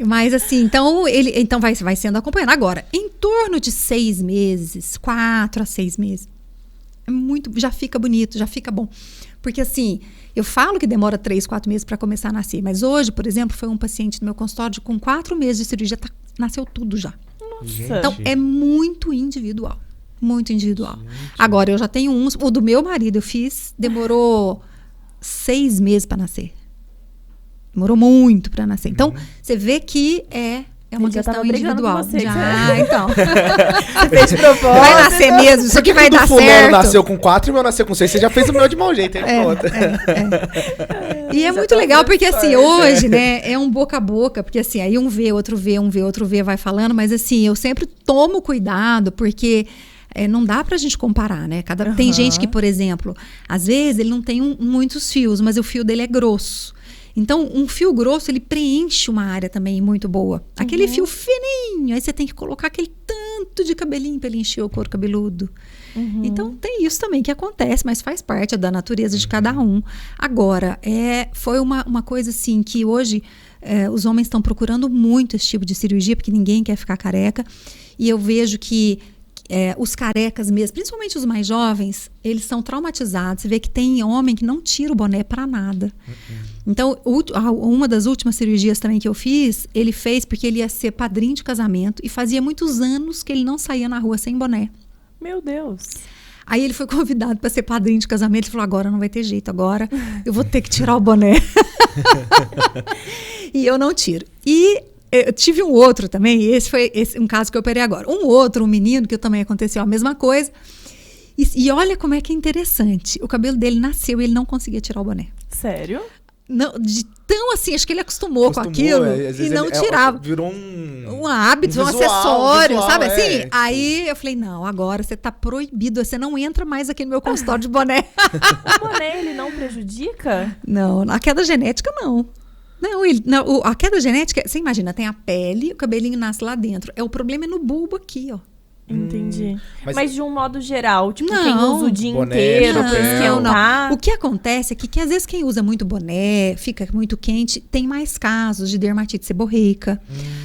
Mas assim, então vai sendo acompanhado. Agora, em torno de 6 meses, 4 a 6 meses, já fica bonito, já fica bom. Porque assim, eu falo que demora 3, 4 meses para começar a nascer, mas hoje, por exemplo, foi um paciente no meu consultório com 4 meses de cirurgia, nasceu tudo já. Nossa. Então, é muito individual. Muito individual. Agora, eu já tenho uns, o do meu marido eu fiz, demorou 6 meses para nascer. Demorou muito para nascer. Então, você vê que é uma questão individual. Então. Você fez de propósito. Vai nascer mesmo, isso aqui vai dar certo. O fulano nasceu com 4 e o meu nasceu com 6. Você já fez o meu de mau jeito, hein? E é muito legal, porque assim, hoje, né, é um boca a boca, porque assim, aí um vê, outro vê, outro vê, vai falando, mas assim, eu sempre tomo cuidado, porque não dá pra gente comparar, né? Tem gente que, por exemplo, às vezes ele não tem muitos fios, mas o fio dele é grosso. Então, um fio grosso, ele preenche uma área também muito boa. Aquele fio fininho, aí você tem que colocar aquele tanto de cabelinho para ele encher o couro cabeludo. Então, tem isso também que acontece, mas faz parte da natureza de cada um. Agora, foi uma coisa assim, que hoje os homens estão procurando muito esse tipo de cirurgia, porque ninguém quer ficar careca. E eu vejo que os carecas mesmo, principalmente os mais jovens, eles são traumatizados. Você vê que tem homem que não tira o boné para nada. Então, uma das últimas cirurgias também que eu fiz, ele fez porque ele ia ser padrinho de casamento e fazia muitos anos que ele não saía na rua sem boné. Meu Deus. Aí ele foi convidado para ser padrinho de casamento. Ele falou, agora não vai ter jeito, agora eu vou ter que tirar o boné. E eu não tiro. E eu tive um outro também, esse foi um caso que eu operei agora. Um menino, que também aconteceu a mesma coisa. E olha como é que é interessante. O cabelo dele nasceu e ele não conseguia tirar o boné. Sério? Não, de tão assim, acho que ele acostumou com aquilo e não tirava. Virou um hábito, um visual, acessório, visual, sabe assim? é. Aí eu falei, não, agora você tá proibido, você não entra mais aqui no meu consultório de boné. O boné, ele não prejudica? Não, a queda genética não. Não, a queda genética, você imagina, tem a pele, o cabelinho nasce lá dentro. O problema é no bulbo aqui, ó. Entendi. Mas Mas de um modo geral, tipo, Não. quem usa o dia Boné, inteiro pra chapéu. esquentar. O que acontece é que às vezes quem usa muito boné, fica muito quente, tem mais casos de dermatite seborreica.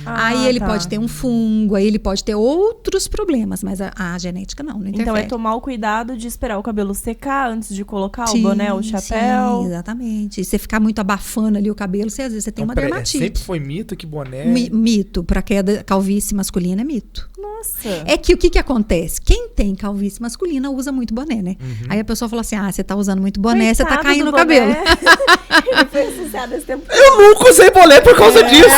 Aí ele pode ter um fungo, aí ele pode ter outros problemas, mas a genética não interfere. Então é tomar o cuidado de esperar o cabelo secar antes de colocar o boné, o chapéu. Sim, exatamente. E você ficar muito abafando ali o cabelo, às vezes você tem uma dermatite. Sempre foi mito que boné... Mito, para queda calvície masculina é mito. Nossa. É que o que acontece? Quem tem calvície masculina usa muito boné, né? Aí a pessoa fala assim, você tá usando muito boné, você tá Coitado caindo do no cabelo. boné. Ele foi associado esse tempo. Eu nunca usei boné por causa disso.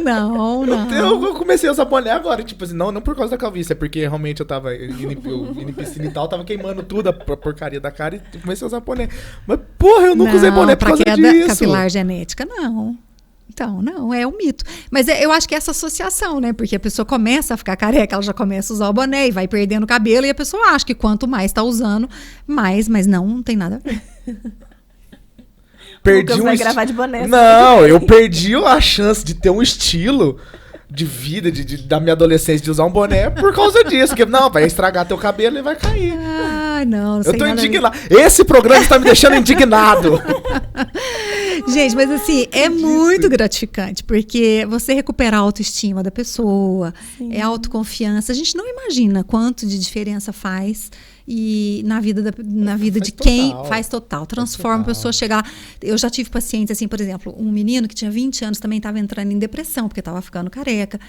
Não. Eu comecei a usar boné agora, tipo assim, não por causa da calvície, é porque realmente eu tava indo em piscina e tal, tava queimando tudo, a porcaria da cara e comecei a usar boné. Mas, porra, eu nunca usei boné por causa queda disso. capilar genética, não. Então, não, é um mito. Mas eu acho que é essa associação, né? Porque a pessoa começa a ficar careca, ela já começa a usar o boné e vai perdendo o cabelo, e a pessoa acha que quanto mais tá usando, mais, mas não tem nada a ver. Perdi Lucas vai gravar de boné. Não, eu perdi a chance de ter um estilo de vida, da minha adolescência, de usar um boné por causa disso. Porque, não, vai estragar teu cabelo e vai cair. Não sei Eu tô nada a ver. indignado. Esse programa está me deixando indignado. Gente, mas assim, é muito gratificante, porque você recuperar a autoestima da pessoa, é autoconfiança. A gente não imagina quanto de diferença faz e na vida de quem faz total. Transforma a pessoa, chega lá. Eu já tive pacientes, assim, por exemplo, um menino que tinha 20 anos também estava entrando em depressão, porque estava ficando careca.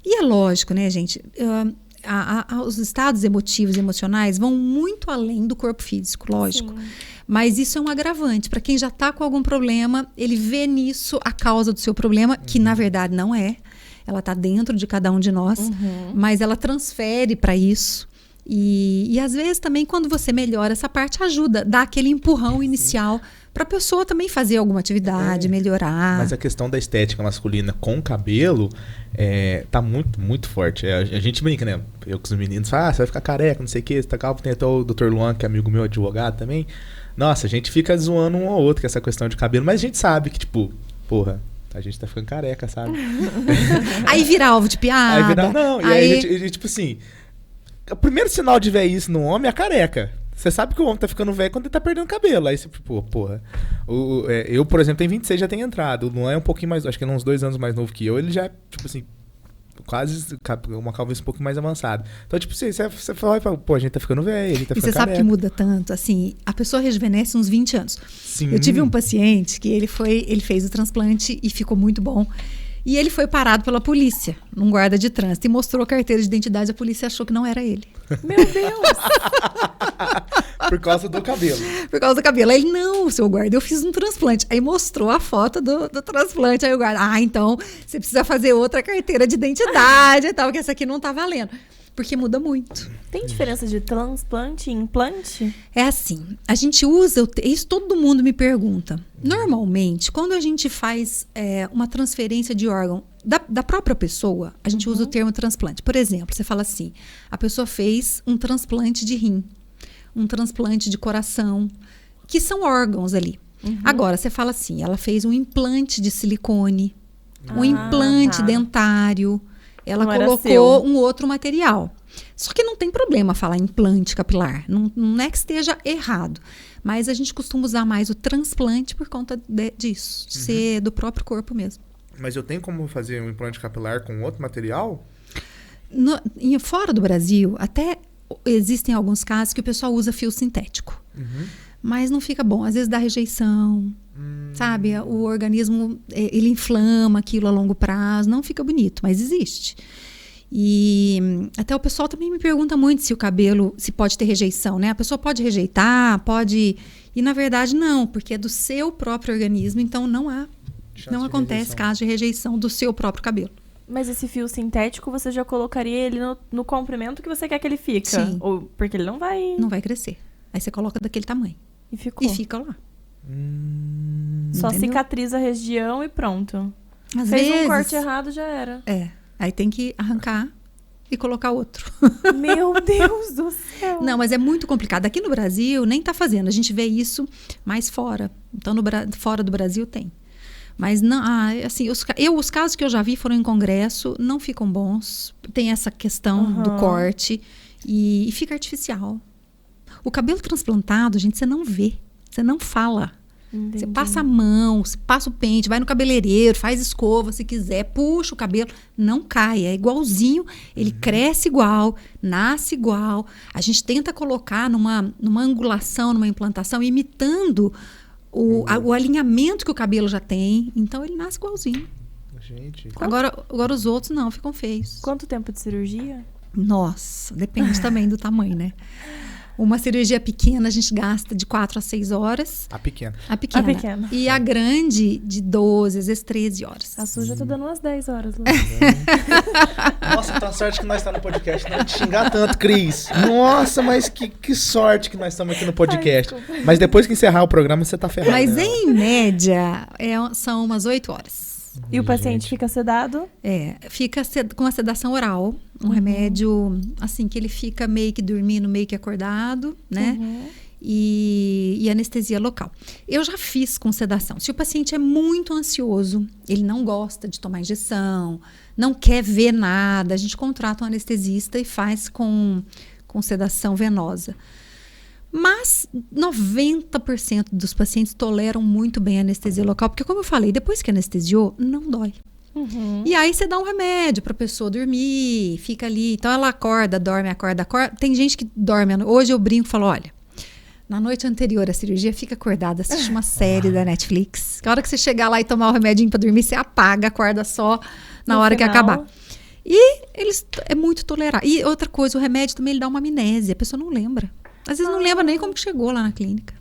E é lógico, né, gente? Os estados emotivos e emocionais vão muito além do corpo físico, lógico. Sim. Mas isso é um agravante. Para quem já está com algum problema, ele vê nisso a causa do seu problema, que na verdade não é. Ela está dentro de cada um de nós, mas ela transfere para isso. E às vezes também quando você melhora essa parte, ajuda, dá aquele empurrão inicial para a pessoa também fazer alguma atividade, melhorar. Mas a questão da estética masculina com cabelo tá muito, muito forte. A gente brinca, né? Eu com os meninos falam, você vai ficar careca, não sei o que, você tá calvo. Tem até o Dr. Luan, que é amigo meu, advogado também. Nossa, a gente fica zoando um ou outro com essa questão de cabelo, mas a gente sabe que, tipo, porra, a gente tá ficando careca, sabe? Aí vira alvo de piada. Aí vira, não, e aí a gente, tipo assim, o primeiro sinal de ver isso no homem é a careca. Você sabe que o homem tá ficando velho quando ele tá perdendo cabelo. Aí você, porra. Eu, por exemplo, tenho 26, já tenho entrado. O Luan é um pouquinho mais, acho que é uns 2 anos mais novo que eu. Ele já, tipo assim, quase uma calvície um pouco mais avançada. Então, tipo, você fala, pô, a gente tá ficando velho, a gente tá ficando E você sabe careca. que muda tanto, assim, a pessoa rejuvenesce uns 20 anos. Sim. Eu tive um paciente que ele fez o transplante e ficou muito bom. E ele foi parado pela polícia, num guarda de trânsito, e mostrou a carteira de identidade. A polícia achou que não era ele. Meu Deus! Por causa do cabelo. Por causa do cabelo. Aí ele, não, seu guarda, eu fiz um transplante. Aí mostrou a foto do transplante. Aí o guarda, então você precisa fazer outra carteira de identidade e tal, que essa aqui não tá valendo. Porque muda muito. Tem diferença de transplante e implante? É assim, a gente usa, isso todo mundo me pergunta. Normalmente, quando a gente faz uma transferência de órgão da própria pessoa, a gente usa o termo transplante. Por exemplo, você fala assim, a pessoa fez um transplante de rim, um transplante de coração, que são órgãos ali. Agora, você fala assim, ela fez um implante de silicone, um implante dentário, ela colocou um outro material. Só que não tem problema falar implante capilar. Não é que esteja errado. Mas a gente costuma usar mais o transplante por conta disso. De ser do próprio corpo mesmo. Mas eu tenho como fazer um implante capilar com outro material? Fora do Brasil, até existem alguns casos que o pessoal usa fio sintético. Mas não fica bom. Às vezes dá rejeição. Sabe? O organismo, ele inflama aquilo a longo prazo. Não fica bonito, mas existe. E até o pessoal também me pergunta muito se o cabelo, se pode ter rejeição, né? A pessoa pode rejeitar, pode... E na verdade não, porque é do seu próprio organismo, então não acontece caso de rejeição do seu próprio cabelo. Mas esse fio sintético, você já colocaria ele no comprimento que você quer que ele fique? Sim. Ou porque ele não vai... Não vai crescer. Aí você coloca daquele tamanho. E ficou. E fica lá. Só Entendeu? cicatriza a região e pronto. Às Fez vezes, um corte errado, já era. aí tem que arrancar e colocar outro. Meu Deus do céu. Não, mas é muito complicado. Aqui no Brasil nem tá fazendo. A gente vê isso mais fora. Então, fora do Brasil tem. Mas não, assim, os casos que eu já vi foram em congresso, não ficam bons. Tem essa questão do corte e fica artificial. O cabelo transplantado, gente, você não vê, você não fala. Entendi. Você passa a mão, você passa o pente, vai no cabeleireiro, faz escova se quiser, puxa o cabelo, não cai, é igualzinho, ele cresce igual, nasce igual. A gente tenta colocar numa angulação, numa implantação, imitando o alinhamento que o cabelo já tem, então ele nasce igualzinho. Gente. Agora os outros não, ficam feios. Quanto tempo de cirurgia? Nossa, depende também do tamanho, né? Uma cirurgia pequena a gente gasta de 4 a 6 horas. A pequena. A pequena. E a grande de 12, às vezes 13 horas. A sua já tá dando umas 10 horas lá. Nossa, tá sorte que nós estamos no podcast. Não te xingar tanto, Cris. Nossa, mas que sorte que nós estamos aqui no podcast. Mas depois que encerrar o programa, você tá ferrado. Mas né? em média, são umas 8 horas. E o paciente fica sedado? Fica com a sedação oral. Um remédio, assim, que ele fica meio que dormindo, meio que acordado, né? E anestesia local. Eu já fiz com sedação. Se o paciente é muito ansioso, ele não gosta de tomar injeção, não quer ver nada, a gente contrata um anestesista e faz com sedação venosa. Mas 90% dos pacientes toleram muito bem a anestesia local, porque como eu falei, depois que anestesiou, não dói. E aí você dá um remédio pra pessoa dormir, fica ali. Então ela acorda, dorme, acorda. Tem gente que dorme. Hoje eu brinco e falo, olha, na noite anterior à cirurgia, fica acordada, assiste uma série da Netflix. A hora que você chegar lá e tomar o remedinho pra dormir, você apaga, acorda só na hora que acabar. E é muito tolerável. E outra coisa, o remédio também ele dá uma amnésia, a pessoa não lembra. Às vezes não lembra nem como que chegou lá na clínica.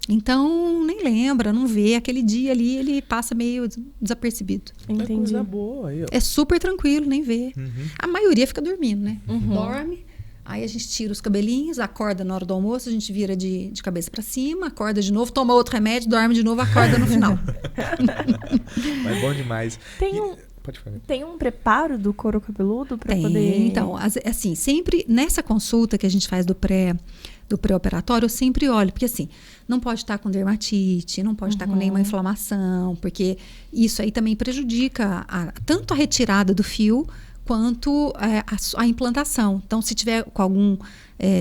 Então, nem lembra, não vê. Aquele dia ali, ele passa meio desapercebido. É coisa boa aí, ó. É super tranquilo, nem vê. A maioria fica dormindo, né? Dorme, aí a gente tira os cabelinhos, acorda na hora do almoço, a gente vira de cabeça pra cima, acorda de novo, toma outro remédio, dorme de novo, acorda no final. Mas bom demais. Pode falar. Tem um preparo do couro cabeludo para poder... Então, assim, sempre nessa consulta que a gente faz do pré-operatório, eu sempre olho, porque assim, não pode estar com dermatite, não pode estar com nenhuma inflamação, porque isso aí também prejudica tanto a retirada do fio, quanto a implantação. Então, se tiver com algum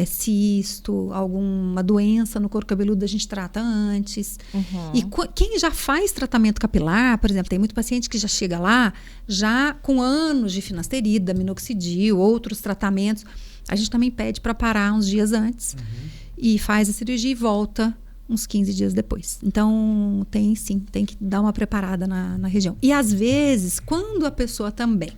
cisto, alguma doença no couro cabeludo, a gente trata antes. E quem já faz tratamento capilar, por exemplo, tem muito paciente que já chega lá, já com anos de finasterida, minoxidil, outros tratamentos, a gente também pede para parar uns dias antes e faz a cirurgia e volta uns 15 dias depois. Então, tem que dar uma preparada na região. E às vezes, quando a pessoa também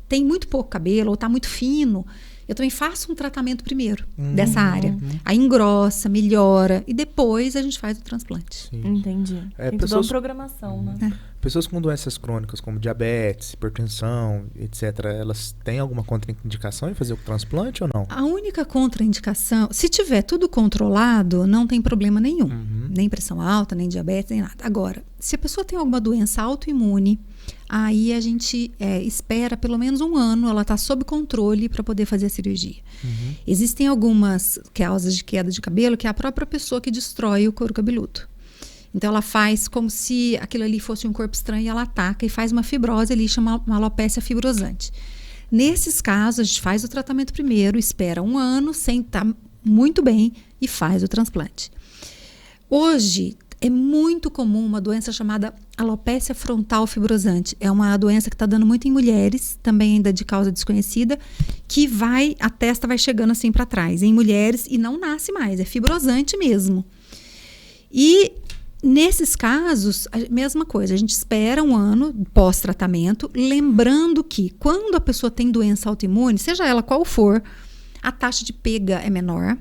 tem muito pouco cabelo ou está muito fino, eu também faço um tratamento primeiro dessa área. Aí engrossa, melhora e depois a gente faz o transplante. Entendi. Tem toda uma programação, né? Pessoas com doenças crônicas como diabetes, hipertensão, etc., elas têm alguma contraindicação em fazer o transplante ou não? A única contraindicação, se tiver tudo controlado, não tem problema nenhum. Nem pressão alta, nem diabetes, nem nada. Agora, se a pessoa tem alguma doença autoimune, aí a gente espera pelo menos um ano, ela está sob controle para poder fazer a cirurgia. Existem algumas causas de queda de cabelo que é a própria pessoa que destrói o couro cabeludo. Então ela faz como se aquilo ali fosse um corpo estranho e ela ataca e faz uma fibrose ali, chama uma alopécia fibrosante. Nesses casos, a gente faz o tratamento primeiro, espera um ano sem estar muito bem e faz o transplante. Hoje, é muito comum uma doença chamada alopécia frontal fibrosante. É uma doença que está dando muito em mulheres, também ainda de causa desconhecida, que a testa vai chegando assim para trás, em mulheres, e não nasce mais, é fibrosante mesmo. E nesses casos, a mesma coisa, a gente espera um ano pós-tratamento, lembrando que quando a pessoa tem doença autoimune, seja ela qual for, a taxa de pega é menor.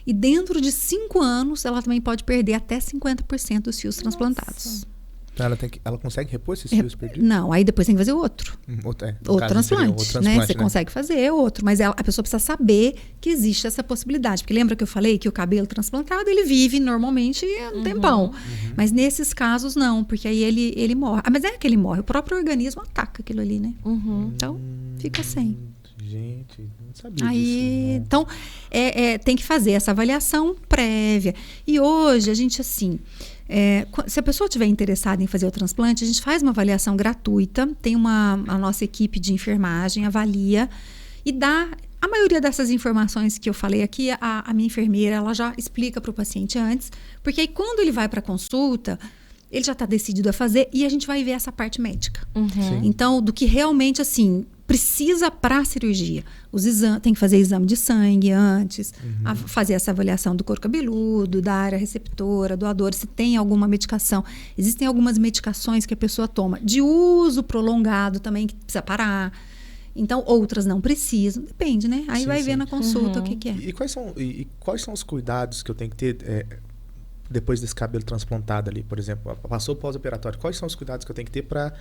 E dentro de 5 anos, ela também pode perder até 50% dos fios transplantados. Então ela consegue repor esses fios perdidos? Não, aí depois tem que fazer outro. Outro transplante, né? Você consegue fazer outro, mas a pessoa precisa saber que existe essa possibilidade. Porque lembra que eu falei que o cabelo transplantado, ele vive normalmente um tempão. Mas nesses casos, não, porque aí ele morre. Mas é que ele morre, o próprio organismo ataca aquilo ali, né? Então, fica sem. Gente, não sabia aí, disso. Não. Então, tem que fazer essa avaliação prévia. E hoje, a gente, assim... se a pessoa estiver interessada em fazer o transplante, a gente faz uma avaliação gratuita, tem a nossa equipe de enfermagem, avalia e dá a maioria dessas informações que eu falei aqui, a minha enfermeira, ela já explica para o paciente antes, porque aí quando ele vai para a consulta, ele já está decidido a fazer e a gente vai ver essa parte médica. Então, do que realmente, assim, precisa para a cirurgia. Tem que fazer exame de sangue antes, fazer essa avaliação do couro cabeludo, da área receptora, doador, se tem alguma medicação. Existem algumas medicações que a pessoa toma de uso prolongado também, que precisa parar. Então, outras não precisam. Depende, né? Aí vai ver na consulta o que é. E quais são os cuidados que eu tenho que ter depois desse cabelo transplantado ali, por exemplo? Passou o pós-operatório. Quais são os cuidados que eu tenho que ter para...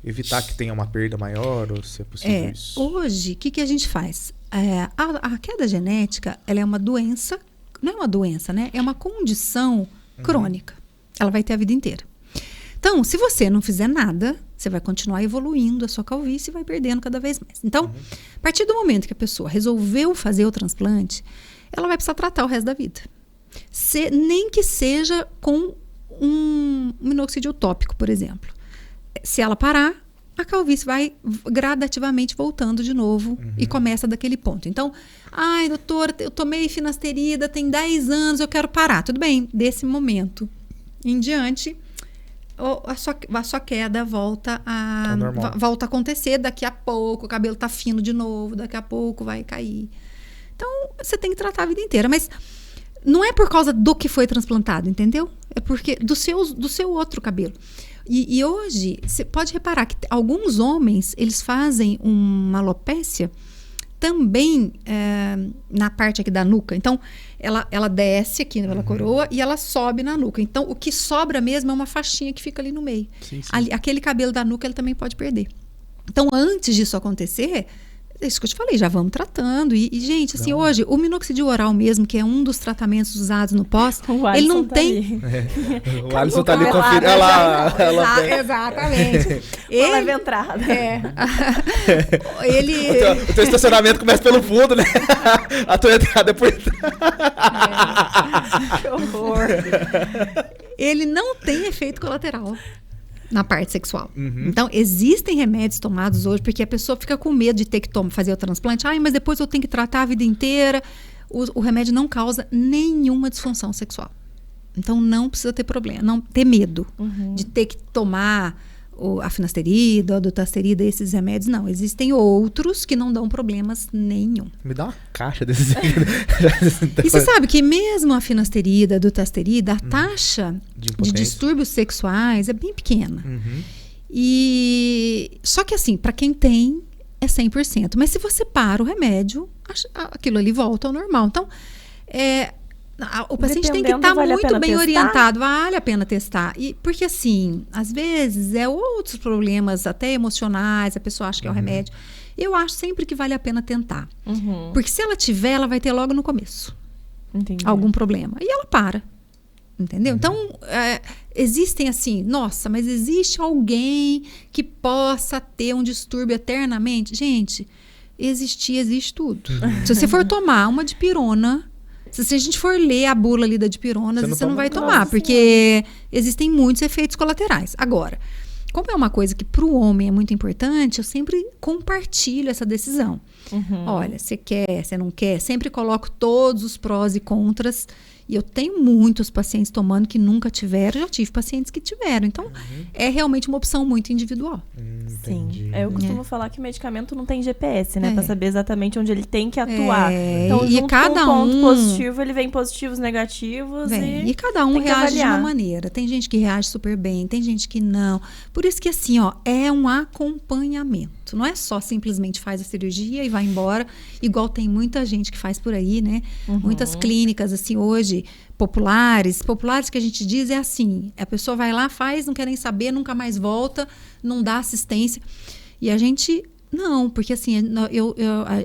evitar que tenha uma perda maior, ou se é possível isso? Hoje, o que a gente faz? A queda genética, ela é uma doença, não é uma doença, né? É uma condição crônica. Ela vai ter a vida inteira. Então, se você não fizer nada, você vai continuar evoluindo a sua calvície e vai perdendo cada vez mais. Então, a partir do momento que a pessoa resolveu fazer o transplante, ela vai precisar tratar o resto da vida. Nem que seja com um minoxidil tópico, por exemplo. Se ela parar, a calvície vai gradativamente voltando de novo e começa daquele ponto. Então, doutora, eu tomei finasterida, tem 10 anos, eu quero parar. Tudo bem, desse momento em diante, a sua queda volta a acontecer. Daqui a pouco o cabelo tá fino de novo, daqui a pouco vai cair. Então, você tem que tratar a vida inteira. Mas não é por causa do que foi transplantado, entendeu? É porque do seu outro cabelo. E hoje, você pode reparar que alguns homens, eles fazem uma alopécia também na parte aqui da nuca. Então, ela desce aqui pela coroa e ela sobe na nuca. Então, o que sobra mesmo é uma faixinha que fica ali no meio. Sim. Aquele cabelo da nuca, ele também pode perder. Então, antes disso acontecer... É isso que eu te falei, já vamos tratando. E gente, assim, hoje, o minoxidil oral mesmo, que é um dos tratamentos usados no pós, ele não tem... O Alisson tá ali conferindo. Exatamente. Uma leve entrada. O teu estacionamento começa pelo fundo, né? A tua entrada é por... Que horror. Ele não tem efeito colateral na parte sexual. Então, existem remédios tomados hoje, porque a pessoa fica com medo de ter que fazer o transplante. Mas depois eu tenho que tratar a vida inteira. O remédio não causa nenhuma disfunção sexual. Então, não precisa ter problema, não ter medo de ter que tomar a finasterida, ou a dutasterida, esses remédios. Não, existem outros que não dão problemas nenhum. Me dá uma caixa desses. E você sabe que mesmo a finasterida, a dutasterida, a taxa de distúrbios sexuais é bem pequena. E só que assim, para quem tem, é 100%. Mas se você para o remédio, aquilo ali volta ao normal. Então, o paciente tem que estar muito bem orientado. Vale a pena testar. Porque assim, às vezes outros problemas, até emocionais, a pessoa acha que é o remédio. Eu acho sempre que vale a pena tentar. Porque se ela tiver, ela vai ter logo no começo. Entendi. Algum problema. E ela para. Entendeu? Então, existem assim, mas existe alguém que possa ter um distúrbio eternamente? Gente, existe tudo. Se você for tomar uma dipirona, se a gente for ler a bula ali da dipirona, você não vai tomar, porque existem muitos efeitos colaterais. Agora, como é uma coisa que para o homem é muito importante, eu sempre compartilho essa decisão. Olha, você quer, você não quer, sempre coloco todos os prós e contras. E eu tenho muitos pacientes tomando que nunca tiveram, já tive pacientes que tiveram. Então, é realmente uma opção muito individual. Entendi. Sim. Eu costumo falar que medicamento não tem GPS, né? Pra saber exatamente onde ele tem que atuar. Então, e cada com um ponto positivo, ele vem positivos, negativos. E cada um reage de uma maneira. Tem gente que reage super bem, tem gente que não. Por isso que, assim, ó, é um acompanhamento. Não é só simplesmente faz a cirurgia e vai embora, igual tem muita gente que faz por aí, né? Muitas clínicas, assim, hoje, populares que a gente diz é assim, a pessoa vai lá, faz, não quer nem saber, nunca mais volta, não dá assistência. E a gente... Não, porque assim,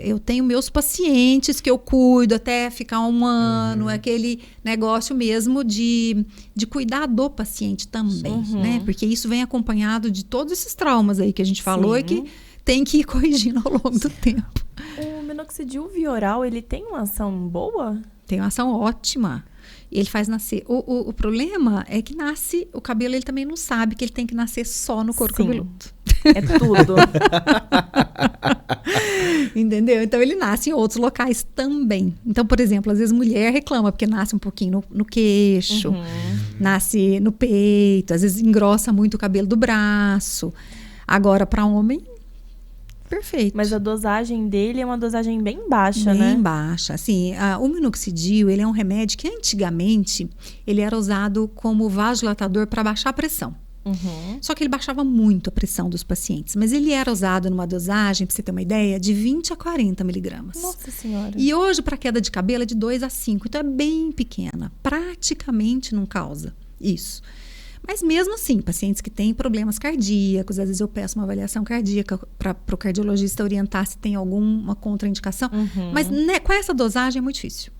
eu tenho meus pacientes que eu cuido até ficar um ano, aquele negócio mesmo de cuidar do paciente também, né? Porque isso vem acompanhado de todos esses traumas aí que a gente falou e que tem que ir corrigindo ao longo do tempo. O minoxidil vioral, ele tem uma ação boa? Tem uma ação ótima. Ele faz nascer. O problema é que nasce, o cabelo ele também não sabe que ele tem que nascer só no couro cabeludo. É tudo. Entendeu? Então ele nasce em outros locais também. Então, por exemplo, às vezes mulher reclama porque nasce um pouquinho no queixo, nasce no peito, às vezes engrossa muito o cabelo do braço. Agora, para homem, perfeito. Mas a dosagem dele é uma dosagem bem baixa, né? Bem baixa. Assim, o minoxidil, ele é um remédio que antigamente ele era usado como vasodilatador para baixar a pressão. Só que ele baixava muito a pressão dos pacientes. Mas ele era usado numa dosagem, para você ter uma ideia, de 20 a 40 miligramas. Nossa Senhora. E hoje, para queda de cabelo, é de 2 a 5. Então, é bem pequena. Praticamente não causa isso. Mas mesmo assim, pacientes que têm problemas cardíacos, às vezes eu peço uma avaliação cardíaca para o cardiologista orientar se tem alguma contraindicação. Mas com essa dosagem é muito difícil.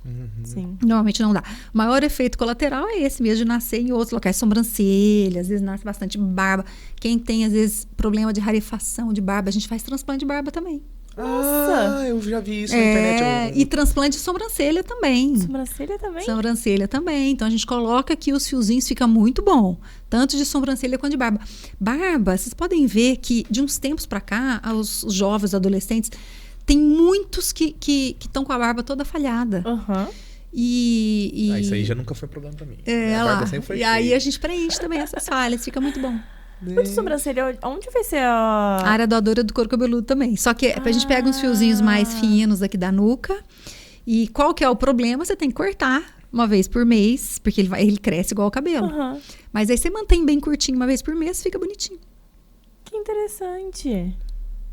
Sim. Normalmente não dá. O maior efeito colateral é esse mesmo de nascer em outros locais. Sobrancelha, às vezes nasce bastante barba. Quem tem, às vezes, problema de rarefação de barba, a gente faz transplante de barba também. Nossa! Eu já vi isso na internet. E transplante de sobrancelha também. Sobrancelha também? Sobrancelha também. Então, a gente coloca aqui os fiozinhos, fica muito bom. Tanto de sobrancelha quanto de barba. Barba, vocês podem ver que de uns tempos pra cá, os jovens, adolescentes, tem muitos que estão com a barba toda falhada. Isso aí já nunca foi problema pra mim. A barba sempre foi cheia. Aí a gente preenche também essas falhas, fica muito bom. O de sobrancelha, onde vai ser a área doadora do couro cabeludo também. Só que a gente pega uns fiozinhos mais finos aqui da nuca. E qual que é o problema? Você tem que cortar uma vez por mês, porque ele cresce igual o cabelo. Mas aí você mantém bem curtinho uma vez por mês, fica bonitinho. Que interessante.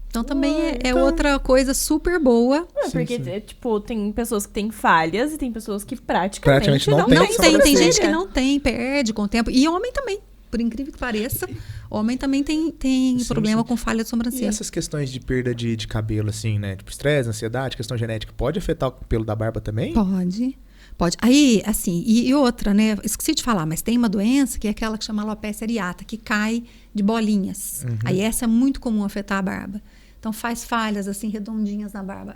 Então também é outra coisa super boa. Porque, tipo, tem pessoas que têm falhas e tem pessoas que praticamente não tem. Tem gente que não tem, perde com o tempo. E homem também. Por incrível que pareça, homem também tem problema com falha de sobrancelha. E essas questões de perda de cabelo, assim, né? Tipo, estresse, ansiedade, questão genética, pode afetar o pelo da barba também? Pode. Aí, assim, e outra, né? Esqueci de falar, mas tem uma doença que é aquela que chama alopecia areata, que cai de bolinhas. Aí essa é muito comum afetar a barba. Então faz falhas, assim, redondinhas na barba.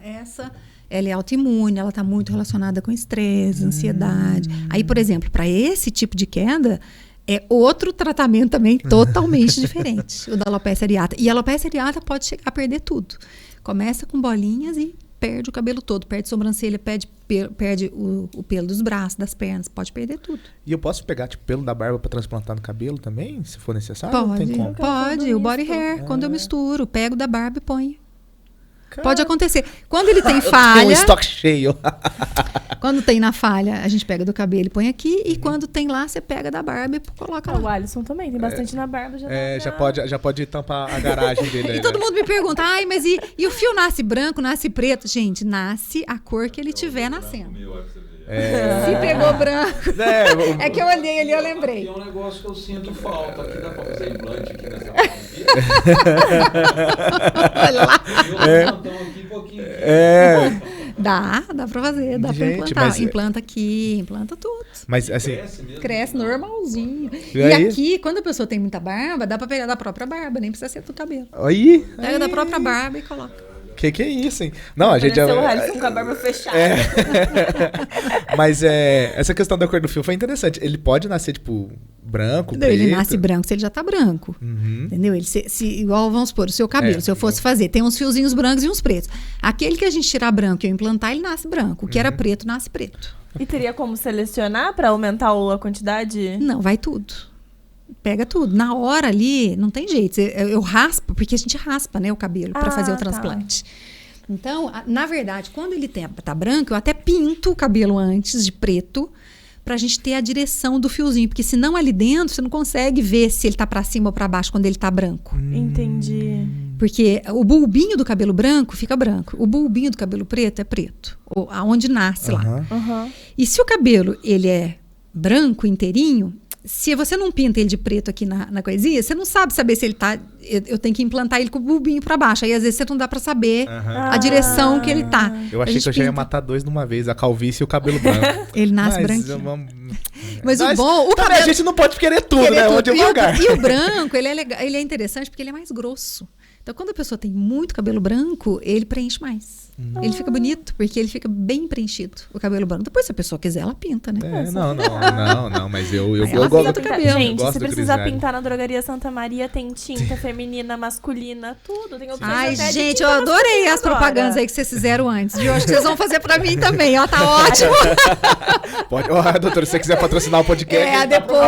Ela é autoimune, ela está muito relacionada com estresse, ansiedade. Aí, por exemplo, para esse tipo de queda... É outro tratamento também totalmente diferente, o da alopecia areata. E a alopecia areata pode chegar a perder tudo. Começa com bolinhas e perde o cabelo todo. Perde sobrancelha, perde o pelo dos braços, das pernas. Pode perder tudo. E eu posso pegar, tipo, pelo da barba para transplantar no cabelo também, se for necessário? Pode, não tem como? pode. O body hair, quando eu misturo, pego da barba e ponho. Pode acontecer. Quando ele tem falha... Tem um estoque cheio. Quando tem na falha, a gente pega do cabelo e põe aqui. E quando tem lá, você pega da barba e coloca lá. O Alisson também, tem bastante na barba. Já pode tampar a garagem dele. E todo mundo me pergunta, mas e o fio nasce branco, nasce preto? Gente, nasce a cor que ele tiver nascendo. Se pegou branco. É que eu olhei ali, eu lembrei. É um negócio que eu sinto falta. Aqui dá pra fazer implante aqui nessa Olha lá. Aqui, pouquinho. Dá pra fazer, dá pra implantar. Implanta aqui, implanta tudo. Mas assim... Cresce normalzinho. E aqui, quando a pessoa tem muita barba, dá pra pegar da própria barba, nem precisa ser do cabelo. Aí. Pega da própria barba e coloca. Que é isso, hein? Não, a gente já... o Alisson com a barba fechada. Mas essa questão da cor do fio foi interessante. Ele pode nascer, tipo, branco, preto? Ele nasce branco se ele já tá branco. Entendeu? Ele igual, vamos supor, o seu cabelo. Se eu fosse fazer, tem uns fiozinhos brancos e uns pretos. Aquele que a gente tirar branco e eu implantar, ele nasce branco. O que era preto, nasce preto. E teria como selecionar para aumentar a quantidade? Não, vai tudo. Pega tudo. Na hora ali, não tem jeito. Eu raspo, porque a gente raspa, né, o cabelo para fazer o transplante. Então, na verdade, quando ele tá branco, eu até pinto o cabelo antes de preto, pra gente ter a direção do fiozinho. Porque senão ali dentro, você não consegue ver se ele tá pra cima ou pra baixo quando ele tá branco. Entendi. Porque o bulbinho do cabelo branco fica branco. O bulbinho do cabelo preto é preto. Aonde nasce lá. E se o cabelo, ele é branco, inteirinho, se você não pinta ele de preto aqui na coisinha, você não sabe saber se ele tá... Eu tenho que implantar ele com o bulbinho pra baixo. Aí, às vezes, você não dá pra saber a direção que ele tá. Eu achei que eu já ia matar dois de uma vez, a calvície e o cabelo branco. Ele nasce branquinho. Mas o bom... O cabelo... A gente não pode querer tudo, né? Onde eu lugar. E o branco, ele é legal, ele é interessante porque ele é mais grosso. Então, quando a pessoa tem muito cabelo branco, ele preenche mais. Ele fica bonito, porque ele fica bem preenchido, o cabelo branco. Depois, se a pessoa quiser, ela pinta, né? Não, mas eu gosto do cabelo. Gente, se precisar pintar na Drogaria Santa Maria, tem tinta feminina, masculina, tudo. Tem opções. Ai, gente, eu adorei as propagandas aí que vocês fizeram antes. De hoje que vocês vão fazer pra mim também, ó, tá ótimo. Pode, doutora, se você quiser patrocinar o podcast. Depois,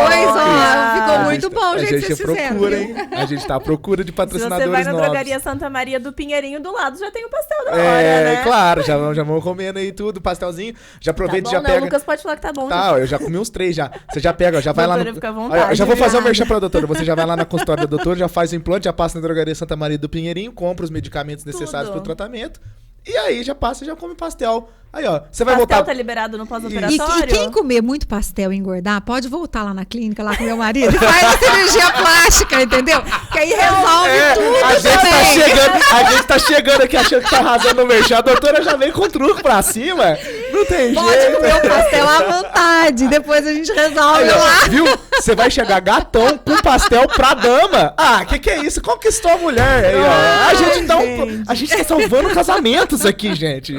ficou muito bom o jeito que vocês fizeram. Hein? A gente tá à procura de patrocinadores novos. Se você vai na Drogaria Santa Maria do Pinheirinho, do lado já tem o pastel da hora, né? Claro, já vamos comendo aí tudo, pastelzinho. Já aproveita e já pega. O Lucas pode falar que tá bom. Tá, eu já comi uns 3 já. Você já pega, já vai doutora, lá no... Fica à vontade, eu já vou fazer um merchan pra doutora. Você já vai lá na consultória da doutora, já faz o implante, já passa na Drogaria Santa Maria do Pinheirinho, compra os medicamentos necessários pro tratamento. E aí já passa e já come pastel. Aí, ó, você vai voltar... Pastel tá liberado no pós-operatório? E quem comer muito pastel e engordar, pode voltar lá na clínica, lá com meu marido, e faz a cirurgia plástica, entendeu? Que aí resolve tudo a gente tá chegando aqui achando que tá arrasando no merchan. A doutora já vem com truque pra cima. Não tem jeito. Pode comer o pastel à vontade. Depois a gente resolve lá. Viu? Você vai chegar gatão com pastel pra dama. Ah, que é isso? Conquistou a mulher. Aí, ó. A gente tá salvando casamentos aqui, gente.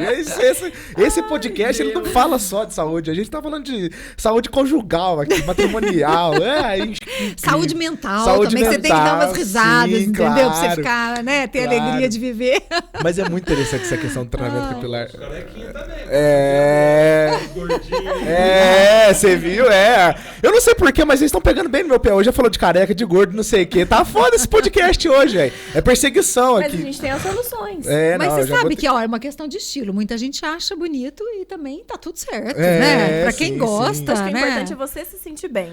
Esse podcast, ele não fala só de saúde. A gente tá falando de saúde conjugal aqui, matrimonial. Saúde mental saúde também. Mental, você tem que dar umas risadas, sim, entendeu? Claro, pra você ficar, né? Ter alegria de viver. Mas é muito interessante essa questão do tratamento capilar. Você viu? Eu não sei porquê, mas eles estão pegando bem no meu pé. Hoje já falou de careca, de gordo, não sei o quê. Tá foda esse podcast hoje, velho. É perseguição aqui. Mas a gente tem as soluções. Mas você sabe que, é uma questão de estilo. Muita gente acha bonito e também tá tudo certo, né? Pra quem gosta, Acho que né? o importante é você se sentir bem.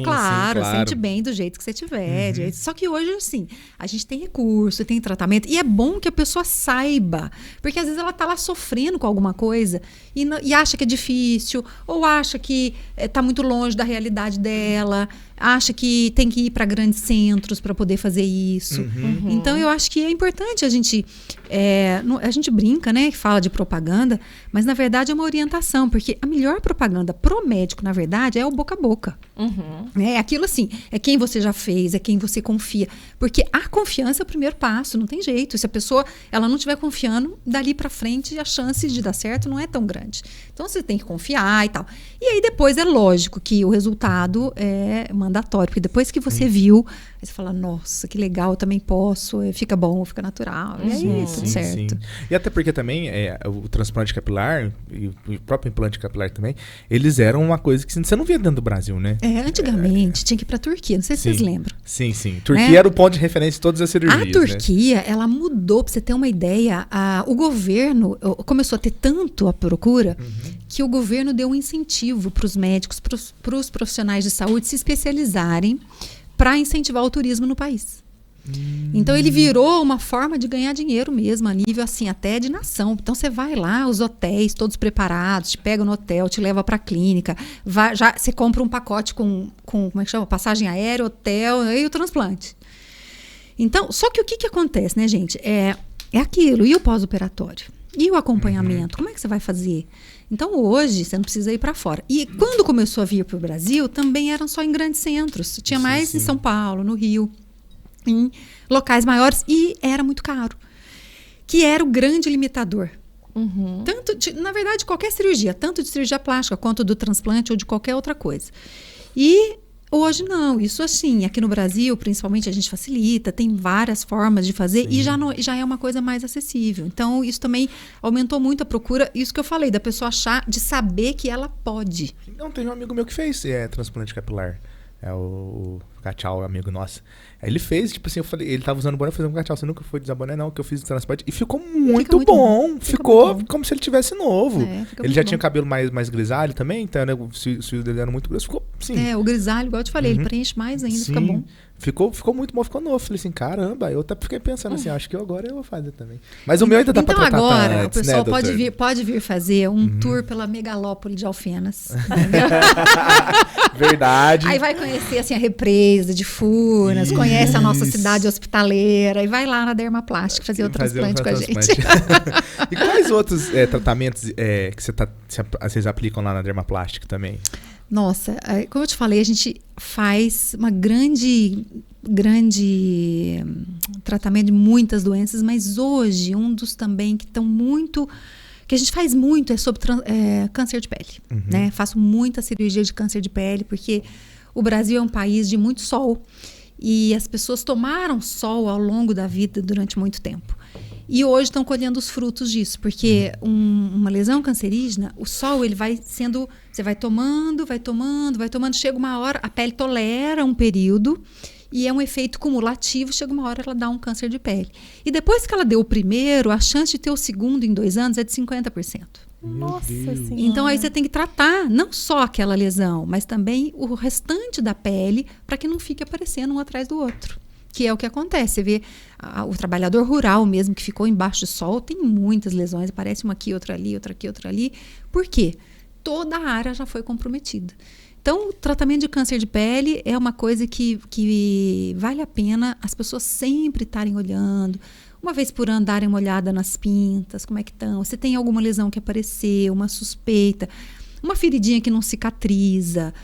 Claro. Sente bem do jeito que você tiver. Só que hoje, assim, a gente tem recurso, tem tratamento. E é bom que a pessoa saiba. Porque às vezes ela tá lá sofrendo com alguma coisa e acha que é difícil, ou acha que tá muito longe da realidade dela, acha que tem que ir para grandes centros para poder fazer isso. Então, eu acho que é importante a gente brinca, né, que fala de propaganda, mas na verdade é uma orientação, porque a melhor propaganda pro médico, na verdade, é o boca a boca. É aquilo assim, é quem você já fez, é quem você confia, porque a confiança é o primeiro passo, não tem jeito. Se a pessoa ela não estiver confiando, dali para frente a chance de dar certo não é tão grande. Então, você tem que confiar e tal. E aí, depois, é lógico que o resultado é mandatório, porque depois que você viu, aí você fala, nossa, que legal, eu também posso, fica bom, fica natural, e aí, tudo certo. E até porque também, o transplante capilar, e o próprio implante capilar também, eles eram uma coisa que você não via dentro do Brasil, né? Antigamente, tinha que ir pra Turquia, não sei se vocês lembram. Sim. Turquia era o ponto de referência de todas as cirurgias, a Turquia, ela mudou, pra você ter uma ideia, o governo começou a ter tanto a procura, que o governo deu um incentivo para os médicos, para os profissionais de saúde se especializarem para incentivar o turismo no país. Então, ele virou uma forma de ganhar dinheiro mesmo, a nível assim, até de nação. Então, você vai lá, os hotéis todos preparados, te pega no hotel, te leva para a clínica, você compra um pacote com como é que chama? Passagem aérea, hotel e o transplante. Então, só que o que acontece, né, gente? É aquilo, e o pós-operatório? E o acompanhamento? Como é que você vai fazer? Então, hoje, você não precisa ir para fora. E quando começou a vir para o Brasil, também eram só em grandes centros. Tinha mais em São Paulo, no Rio, em locais maiores, e era muito caro. Que era o grande limitador. Na verdade, qualquer cirurgia, tanto de cirurgia plástica, quanto do transplante ou de qualquer outra coisa. E hoje não, isso assim, aqui no Brasil, principalmente, a gente facilita, tem várias formas de fazer e já é uma coisa mais acessível. Então, isso também aumentou muito a procura, isso que eu falei, da pessoa achar, de saber que ela pode. Não, tem um amigo meu que fez transplante capilar. Cachau, amigo nosso. Aí ele fez, tipo assim, eu falei, ele tava usando boné, eu falei, Cachau, você nunca foi desaboné, não, que eu fiz o transporte. E ficou muito bom. Ficou muito bom. Como se ele tivesse novo. Ele já tinha bom. cabelo mais grisalho também, então, né, os fios dele eram muito grossos. Ficou, sim. O grisalho, igual eu te falei, ele preenche mais ainda, fica bom. Ficou muito bom, ficou novo. Falei assim, caramba, eu até fiquei pensando assim, acho que agora eu vou fazer também. Mas o meu ainda dá pra tratar agora, antes, o pessoal né, pode vir fazer um tour pela megalópole de Alfenas. Verdade. Aí vai conhecer assim, a represa de Furnas, conhece a nossa cidade hospitaleira e vai lá na Dermaplástica fazer o transplante com a gente. E quais outros tratamentos que vocês aplicam lá na Dermaplástica também? Nossa, como eu te falei, a gente faz uma grande tratamento de muitas doenças, mas hoje um dos também que a gente faz muito é sobre câncer de pele, né? Faço muita cirurgia de câncer de pele porque o Brasil é um país de muito sol e as pessoas tomaram sol ao longo da vida durante muito tempo. E hoje estão colhendo os frutos disso, porque uma lesão cancerígena, o sol ele vai sendo, você vai tomando, chega uma hora, a pele tolera um período e é um efeito cumulativo, chega uma hora ela dá um câncer de pele. E depois que ela deu o primeiro, a chance de ter o segundo em 2 anos é de 50%. Nossa Senhora. Então aí você tem que tratar não só aquela lesão, mas também o restante da pele para que não fique aparecendo um atrás do outro. Que é o que acontece, você vê o trabalhador rural mesmo que ficou embaixo do sol, tem muitas lesões, aparece uma aqui, outra ali, outra aqui, outra ali. Por quê? Toda a área já foi comprometida. Então, o tratamento de câncer de pele é uma coisa que vale a pena as pessoas sempre estarem olhando, uma vez por ano darem uma olhada nas pintas, como é que estão, se tem alguma lesão que apareceu, uma suspeita, uma feridinha que não cicatriza,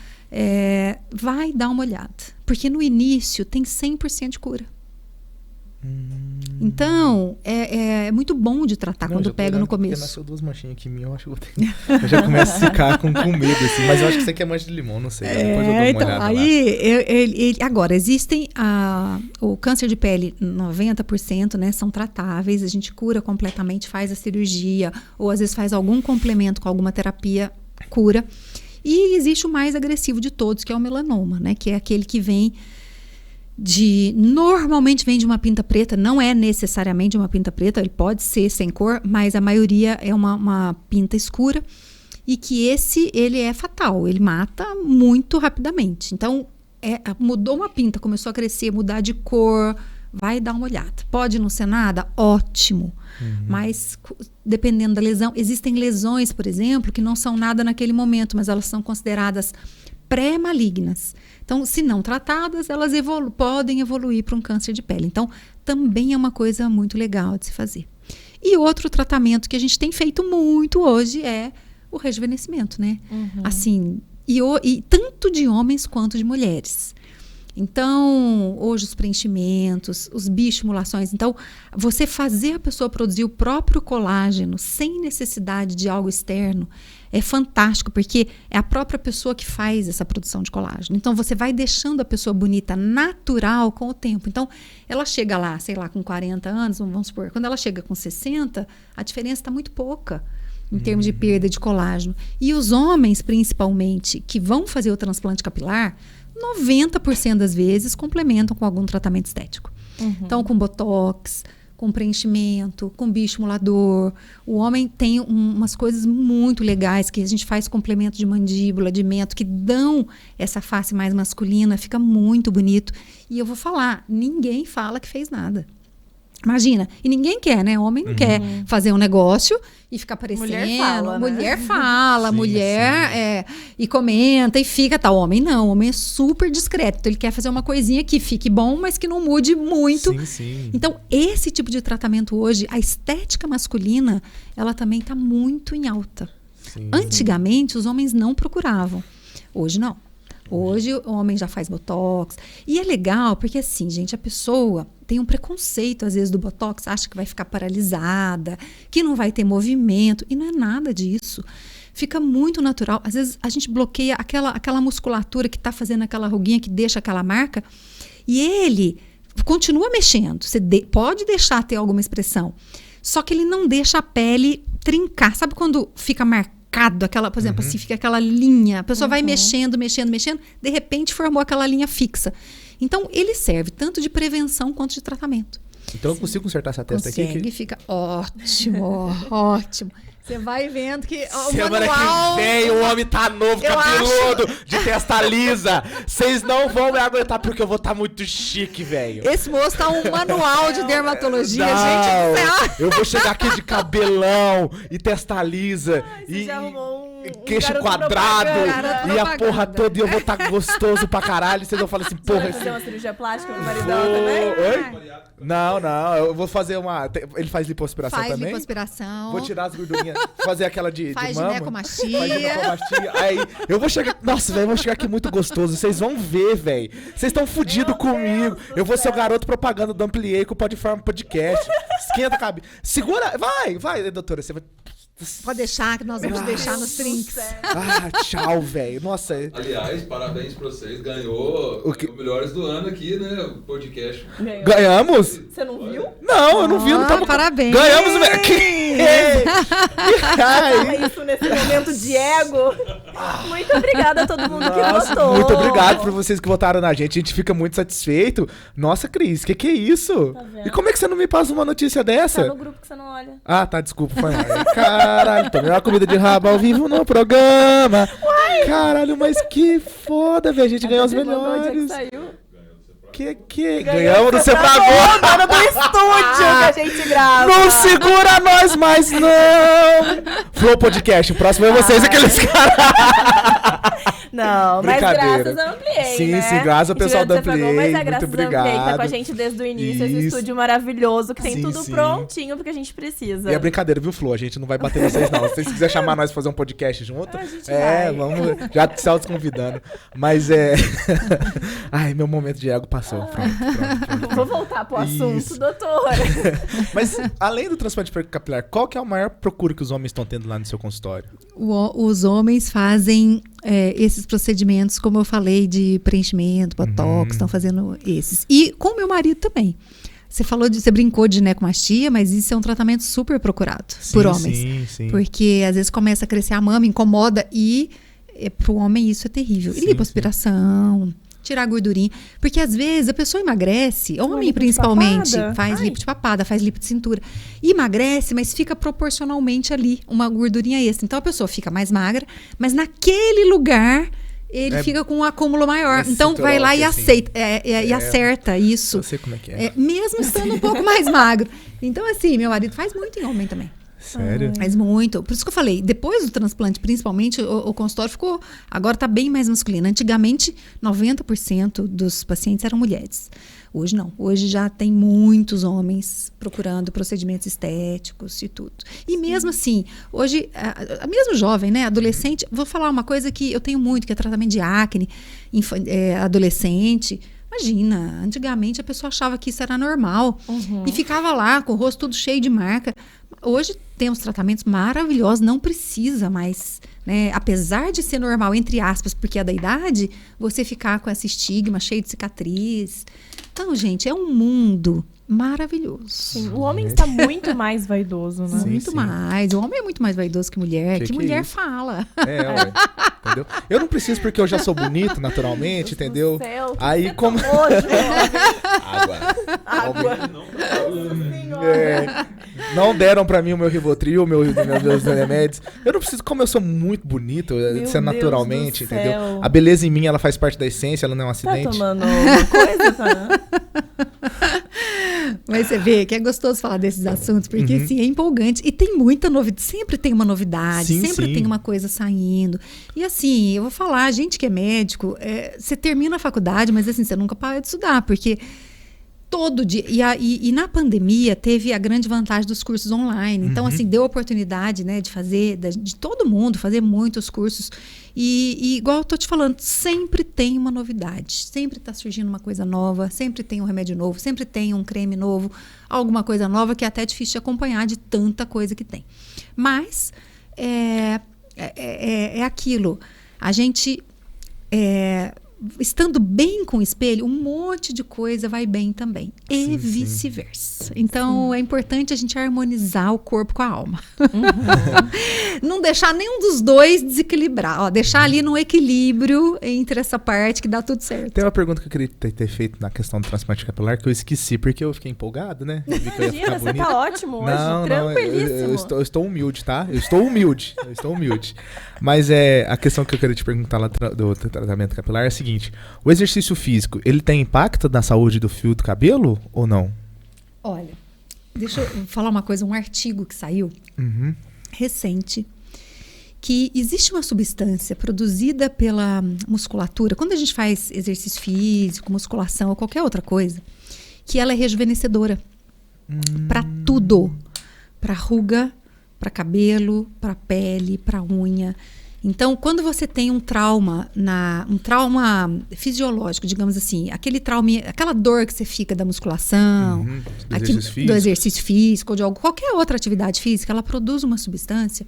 vai dar uma olhada. Porque no início tem 100% de cura. Então, é muito bom de tratar quando pega no começo. Nasceu 2 manchinhas aqui em mim, eu acho que vou ter. Eu já começo a ficar com medo, assim. Mas eu acho que isso aqui é mancha de limão, não sei. Depois eu dou uma olhada aí, agora, existem o câncer de pele, 90%, né, são tratáveis. A gente cura completamente, faz a cirurgia, ou às vezes faz algum complemento com alguma terapia, cura. E existe o mais agressivo de todos, que é o melanoma, né, que é aquele que vem normalmente vem de uma pinta preta, não é necessariamente uma pinta preta, ele pode ser sem cor, mas a maioria é uma pinta escura e que ele é fatal, ele mata muito rapidamente. Então, mudou uma pinta, começou a crescer, mudar de cor, vai dar uma olhada. Pode não ser nada? Ótimo. Mas dependendo da lesão, existem lesões, por exemplo, que não são nada naquele momento, mas elas são consideradas pré-malignas. Então, se não tratadas, elas podem evoluir para um câncer de pele. Então, também é uma coisa muito legal de se fazer. E outro tratamento que a gente tem feito muito hoje é o rejuvenescimento, né? Assim, e tanto de homens quanto de mulheres. Então, hoje os preenchimentos, os bioestimulações. Então, você fazer a pessoa produzir o próprio colágeno sem necessidade de algo externo é fantástico, porque é a própria pessoa que faz essa produção de colágeno. Então, você vai deixando a pessoa bonita, natural com o tempo. Então, ela chega lá, sei lá, com 40 anos, vamos supor, quando ela chega com 60, a diferença está muito pouca em termos de perda de colágeno. E os homens, principalmente, que vão fazer o transplante capilar, 90% das vezes complementam com algum tratamento estético. Então, com botox, com preenchimento, com bioestimulador. O homem tem umas coisas muito legais que a gente faz complemento de mandíbula, de mento, que dão essa face mais masculina, fica muito bonito. E eu vou falar, ninguém fala que fez nada. Imagina, e ninguém quer, né? Homem não quer fazer um negócio e ficar aparecendo. Mulher fala, mulher e comenta e fica tal. Homem não, o homem é super discreto. Então, ele quer fazer uma coisinha que fique bom, mas que não mude muito. Sim. Então, esse tipo de tratamento hoje, a estética masculina, ela também está muito em alta. Antigamente, os homens não procuravam. Hoje, não. Hoje o homem já faz botox. E é legal porque assim, gente, a pessoa tem um preconceito às vezes do botox, acha que vai ficar paralisada, que não vai ter movimento. E não é nada disso. Fica muito natural. Às vezes a gente bloqueia aquela musculatura que está fazendo aquela ruguinha que deixa aquela marca. E ele continua mexendo. Você pode deixar ter alguma expressão. Só que ele não deixa a pele trincar. Sabe quando fica marcado? Por exemplo, assim, fica aquela linha, a pessoa vai mexendo, de repente formou aquela linha fixa. Então, ele serve tanto de prevenção quanto de tratamento. Então eu consigo consertar essa testa aqui? Consegue, fica ótimo, ótimo. Você vai vendo que o Semana manual... que vem o homem tá novo, Eu cabeludo, de testa lisa. Vocês não vão me aguentar porque eu vou estar muito chique, velho. Esse moço tá um manual de dermatologia, Não, gente do céu. eu vou chegar aqui de cabelão e testa lisa Você e já arrumou queixo garoto quadrado propaganda. e a porra toda e eu vou estar gostoso pra caralho. Vocês vão falar assim, Você porra, vai esse... fazer uma cirurgia plástica no maridão também? Oi? Não, eu vou fazer uma... Ele faz lipoaspiração Faz também? lipoaspiração. Vou tirar as gordurinhas, fazer aquela de Faz mama. ginecomastia. Faz ginecomastia. Aí, eu vou chegar... Nossa, velho, eu vou chegar aqui muito gostoso. Vocês vão ver, velho. Vocês estão fodidos comigo. Eu vou ser o garoto propaganda do Ampliei com o Podfarm Podcast. Esquenta a cabeça. Segura... Vai, doutora. Você vai... Pode deixar, que nós vamos deixar nos trinks. Ah, tchau, velho. Nossa. Aliás, parabéns pra vocês. Ganhou o Melhores do Ano aqui, né? O podcast. Ganhamos? Você não viu? Não, eu não vi. Eu não tava... Parabéns. Ganhamos, velho. Fala isso nesse momento de ego. Muito obrigada a todo mundo que Nossa, votou. muito obrigado por vocês que votaram na gente. A gente fica muito satisfeito. Nossa, Cris, que é isso? Tá vendo? E como é que você não me passa uma notícia dessa? Tá no grupo que você não olha. Ah, tá, desculpa. Foi mal. Caralho, tomei uma comida de rabo ao vivo no programa. Caralho, mas que foda, velho. A gente ganhou os Você mandou onde é que melhores. saiu? Ganhamos no Separador. Dona do estúdio que a gente grava. Não segura nós mais, não. Flow Podcast, o próximo é vocês, aqueles caras. Não, mas Brincadeira. graças ao Ampliei, Sim, né? sim, graças ao pessoal do Ampliei, Mas é muito graças ao Ampliei que tá com a obrigado. gente desde o início, esse Isso. estúdio maravilhoso, que tem Sim, tudo sim. prontinho porque a gente precisa. E é brincadeira, viu, Flo? A gente não vai bater vocês, não. Se vocês quiserem chamar nós pra fazer um podcast junto, A gente vai. vamos já se auto-convidando. Mas Ai, meu momento de ego passou. Pronto. Vou voltar pro assunto, Isso. doutora. Mas, além do transplante capilar, qual que é a maior procura que os homens estão tendo lá no seu consultório? Os homens fazem esses procedimentos, como eu falei, de preenchimento, botox, estão fazendo esses. E com o meu marido também. Você brincou de ginecomastia, mas isso é um tratamento super procurado por homens. Sim. Porque às vezes começa a crescer a mama, incomoda e para o homem isso é terrível. E Sim, lipoaspiração, tirar a gordurinha. Porque às vezes a pessoa emagrece, homem lipo de principalmente, papada? faz Ai. lipo de papada, faz lipo de cintura. E emagrece, mas fica proporcionalmente ali uma gordurinha extra. Então a pessoa fica mais magra, mas naquele lugar ele fica com um acúmulo maior. Então vai lá e assim. aceita, e acerta isso. Eu sei como é que é. Mesmo estando um pouco mais magro. Então assim, meu marido faz muito em homem também. Sério? Faz muito. Por isso que eu falei, depois do transplante, principalmente, o consultório ficou... Agora está bem mais masculino. Antigamente, 90% dos pacientes eram mulheres. Hoje não. Hoje já tem muitos homens procurando procedimentos estéticos e tudo. E mesmo assim, hoje, mesmo jovem, né, adolescente... Vou falar uma coisa que eu tenho muito, que é tratamento de acne, adolescente... Imagina, antigamente a pessoa achava que isso era normal e ficava lá com o rosto todo cheio de marca. Hoje temos tratamentos maravilhosos, não precisa mais, né? Apesar de ser normal, entre aspas, porque é da idade, você ficar com esse estigma cheio de cicatriz. Então, gente, é um mundo maravilhoso. Sim, o homem está muito mais vaidoso, né? Sim, Muito sim. mais. O homem é muito mais vaidoso que mulher. Que Que mulher é isso? fala. Ué. Entendeu? Eu não preciso porque eu já sou bonito naturalmente, entendeu? Do céu, que Aí você como... tomou, João? Água. Nossa É, não deram pra mim o meu Rivotril, meus remédios. Eu não preciso, como eu sou muito bonito, Deus ser naturalmente, do entendeu? céu. A beleza em mim, ela faz parte da essência, ela não é um Tá acidente. tomando alguma coisa, tá? Mas você vê que é gostoso falar desses assuntos, porque assim, é empolgante. E tem muita novidade, sempre tem uma novidade, Sim, sempre sim. tem uma coisa saindo. E assim, eu vou falar, a gente que é médico, você termina a faculdade, mas assim, você nunca para de estudar, porque todo dia. E na pandemia teve a grande vantagem dos cursos online. Então, assim, deu a oportunidade, né, de fazer, de todo mundo, fazer muitos cursos. E igual eu tô te falando, sempre tem uma novidade. Sempre tá surgindo uma coisa nova, sempre tem um remédio novo, sempre tem um creme novo, alguma coisa nova que é até difícil de acompanhar de tanta coisa que tem. Mas é aquilo. A gente estando bem com o espelho, um monte de coisa vai bem também. E vice-versa. Então, é importante a gente harmonizar o corpo com a alma. Não deixar nenhum dos dois desequilibrar. Ó, deixar ali no equilíbrio entre essa parte que dá tudo certo. Tem uma pergunta que eu queria ter feito na questão do transplante capilar que eu esqueci, porque eu fiquei empolgado, né? Eu vi que eu ia ficar Imagina, você bonito. tá ótimo hoje, Não, tranquilíssimo. eu estou humilde, tá? Eu estou humilde. Mas a questão que eu queria te perguntar lá do tratamento capilar é a seguinte: o exercício físico, ele tem impacto na saúde do fio do cabelo ou não? Olha, deixa eu falar uma coisa, um artigo que saiu recente, que existe uma substância produzida pela musculatura, quando a gente faz exercício físico, musculação ou qualquer outra coisa, que ela é rejuvenescedora para tudo, para ruga, para cabelo, para pele, para unha. Então, quando você tem um trauma fisiológico, digamos assim, aquela dor que você fica da musculação, do exercício físico, ou de qualquer outra atividade física, ela produz uma substância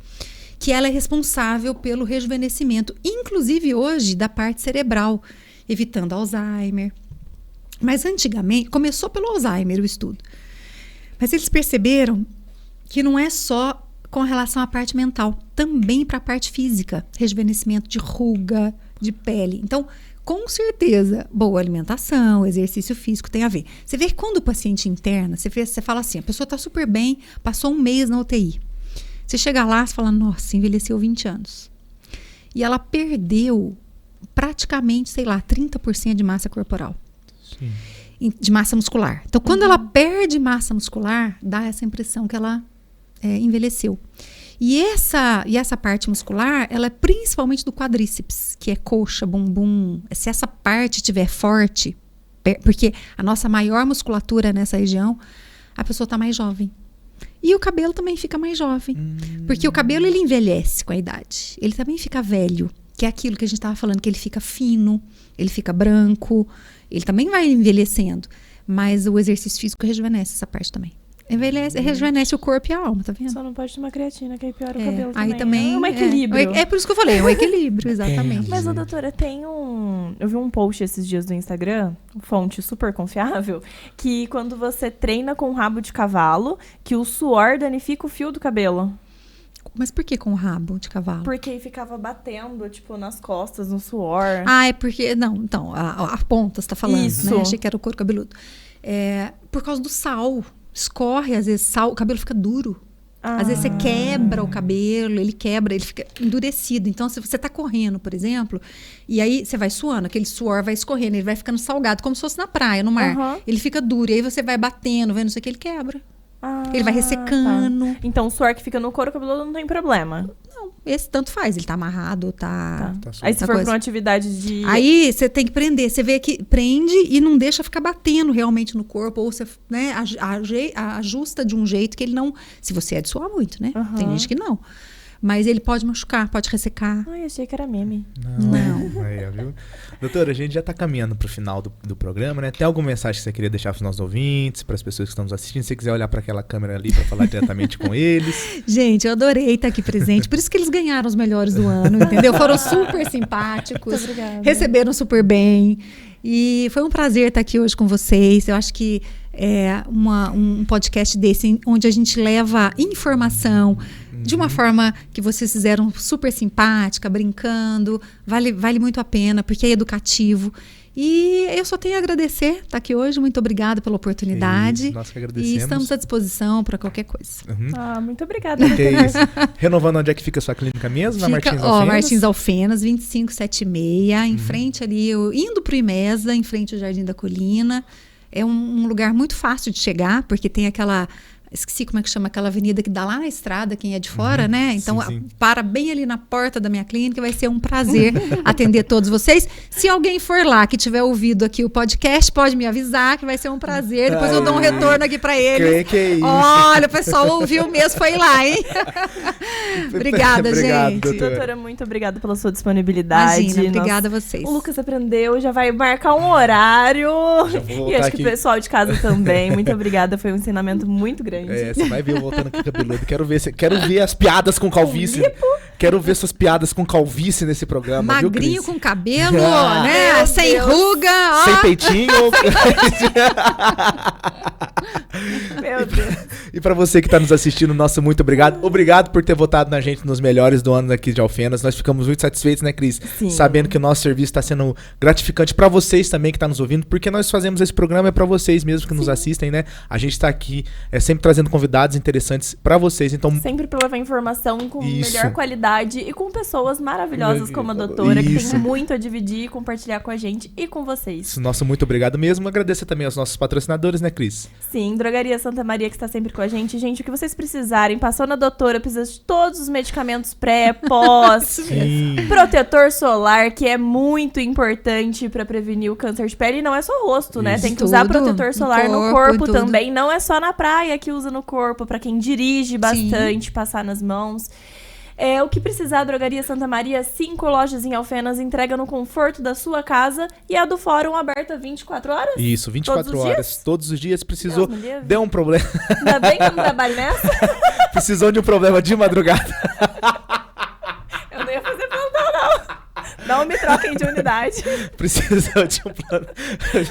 que ela é responsável pelo rejuvenescimento, inclusive hoje da parte cerebral, evitando Alzheimer. Mas antigamente, começou pelo Alzheimer o estudo. Mas eles perceberam que não é só com relação à parte mental, também para a parte física, rejuvenescimento de ruga, de pele. Então, com certeza, boa alimentação, exercício físico tem a ver. Você vê que quando o paciente interna, você fala assim, a pessoa está super bem, passou um mês na UTI. Você chega lá e fala, nossa, envelheceu 20 anos. E ela perdeu praticamente, 30% de massa corporal. Sim. De massa muscular. Então, quando ela perde massa muscular, dá essa impressão que ela envelheceu. E essa parte muscular, ela é principalmente do quadríceps, que é coxa, bumbum. Se essa parte estiver forte, porque a nossa maior musculatura nessa região, a pessoa está mais jovem. E o cabelo também fica mais jovem. Porque o cabelo, ele envelhece com a idade. Ele também fica velho, que é aquilo que a gente estava falando, que ele fica fino, ele fica branco, ele também vai envelhecendo. Mas o exercício físico rejuvenesce essa parte também. Rejuvenesce o corpo e a alma, tá vendo? Só não pode tomar creatina, que aí piora o cabelo aí também. É um equilíbrio. É por isso que eu falei, é um equilíbrio, exatamente. Mas, doutora, eu vi um post esses dias do Instagram, fonte super confiável, que quando você treina com rabo de cavalo, que o suor danifica o fio do cabelo. Mas por que com o rabo de cavalo? Porque aí ficava batendo, nas costas, no suor. É porque... Não, então, a ponta, você tá falando, isso. Né? Achei que era o couro cabeludo. Por causa do sal. Escorre, às vezes o cabelo fica duro. Às vezes você quebra o cabelo, ele fica endurecido. Então, se você tá correndo, por exemplo, e aí você vai suando, aquele suor vai escorrendo, ele vai ficando salgado, como se fosse na praia, no mar. Ele fica duro, e aí você vai batendo, vendo isso aqui, ele quebra. Ele vai ressecando. Tá. Então, o suor que fica no couro cabeludo não tem problema. Não, esse tanto faz. Ele tá amarrado, tá aí, se for pra uma atividade de... Aí, você tem que prender. Você vê que prende e não deixa ficar batendo realmente no corpo. Ou você ajusta de um jeito que ele não... Se você é de suar muito, né? Tem gente que não. Mas ele pode machucar, pode ressecar. Ai, achei que era meme. Não. Aí, viu? Doutora, a gente já tá caminhando pro final do programa, né? Tem alguma mensagem que você queria deixar pros nossos ouvintes, pras pessoas que estão nos assistindo? Se você quiser olhar para aquela câmera ali para falar diretamente com eles. Gente, eu adorei estar aqui presente. Por isso que eles ganharam os melhores do ano, entendeu? Foram super simpáticos. Muito obrigada. Receberam super bem. E foi um prazer estar aqui hoje com vocês. Eu acho que é um podcast desse, onde a gente leva informação de uma forma que vocês fizeram super simpática, brincando. Vale muito a pena, porque é educativo. E eu só tenho a agradecer estar aqui hoje. Muito obrigada pela oportunidade. Isso, nós que agradecemos. E estamos à disposição para qualquer coisa. Muito obrigada. Renovando, onde é que fica a sua clínica mesmo? Na Martins Alfenas? Martins Alfenas, 2576, em frente ali, indo para o IMESA, em frente ao Jardim da Colina. É um lugar muito fácil de chegar, porque tem aquela... Esqueci como é que chama aquela avenida que dá lá na estrada, quem é de fora, né? Então, sim. Para bem ali na porta da minha clínica, vai ser um prazer atender todos vocês. Se alguém for lá que tiver ouvido aqui o podcast, pode me avisar que vai ser um prazer. Depois eu dou um retorno aqui para eles. Que é isso? Olha, o pessoal ouviu mesmo, foi lá, hein? Obrigada, gente. Doutora, muito obrigada pela sua disponibilidade. Imagina, obrigada a vocês. O Lucas aprendeu, já vai marcar um horário. E acho que o pessoal de casa também. Muito obrigada, foi um ensinamento muito grande. grande. Você vai ver eu voltando aqui cabeludo. Quero ver as piadas com calvície. Quero ver suas piadas com calvície nesse programa. Magrinho, viu, com cabelo, né? Sem ruga, ó. Sem peitinho. Meu Deus. E pra você que tá nos assistindo, nosso muito obrigado. Obrigado por ter votado na gente nos melhores do ano aqui de Alfenas. Nós ficamos muito satisfeitos, né, Cris? Sim. Sabendo que o nosso serviço tá sendo gratificante pra vocês também que tá nos ouvindo, porque nós fazemos esse programa pra vocês mesmo que nos assistem, né? A gente tá aqui sempre trazendo convidados interessantes pra vocês, então... Sempre pra levar informação com Isso. melhor qualidade e com pessoas maravilhosas como a doutora, que Isso. tem muito a dividir e compartilhar com a gente e com vocês. Nosso muito obrigado mesmo. Agradeço também aos nossos patrocinadores, né, Cris? Sim, Drogaria Santa Maria, que está sempre com a gente. Gente, o que vocês precisarem, passou na doutora, precisa de todos os medicamentos pré, pós, Sim. protetor solar, que é muito importante para prevenir o câncer de pele. E não é só rosto, né? Isso. Tem que usar Tudo, protetor solar no no corpo, corpo tudo. também. Não é só na praia que usa no corpo, para quem dirige bastante, passar nas mãos. O que precisar, Drogaria Santa Maria, 5 lojas em Alfenas, entrega no conforto da sua casa e a do fórum aberta 24 horas? Isso, 24 Todos os horas. dias? Todos os dias. Precisou. Deus me livre. Deu um problema. Ainda bem que eu não trabalho nessa. Precisou de um problema de madrugada. Eu não ia fazer plantão, não. Não me troquem de unidade. Precisou de um plano.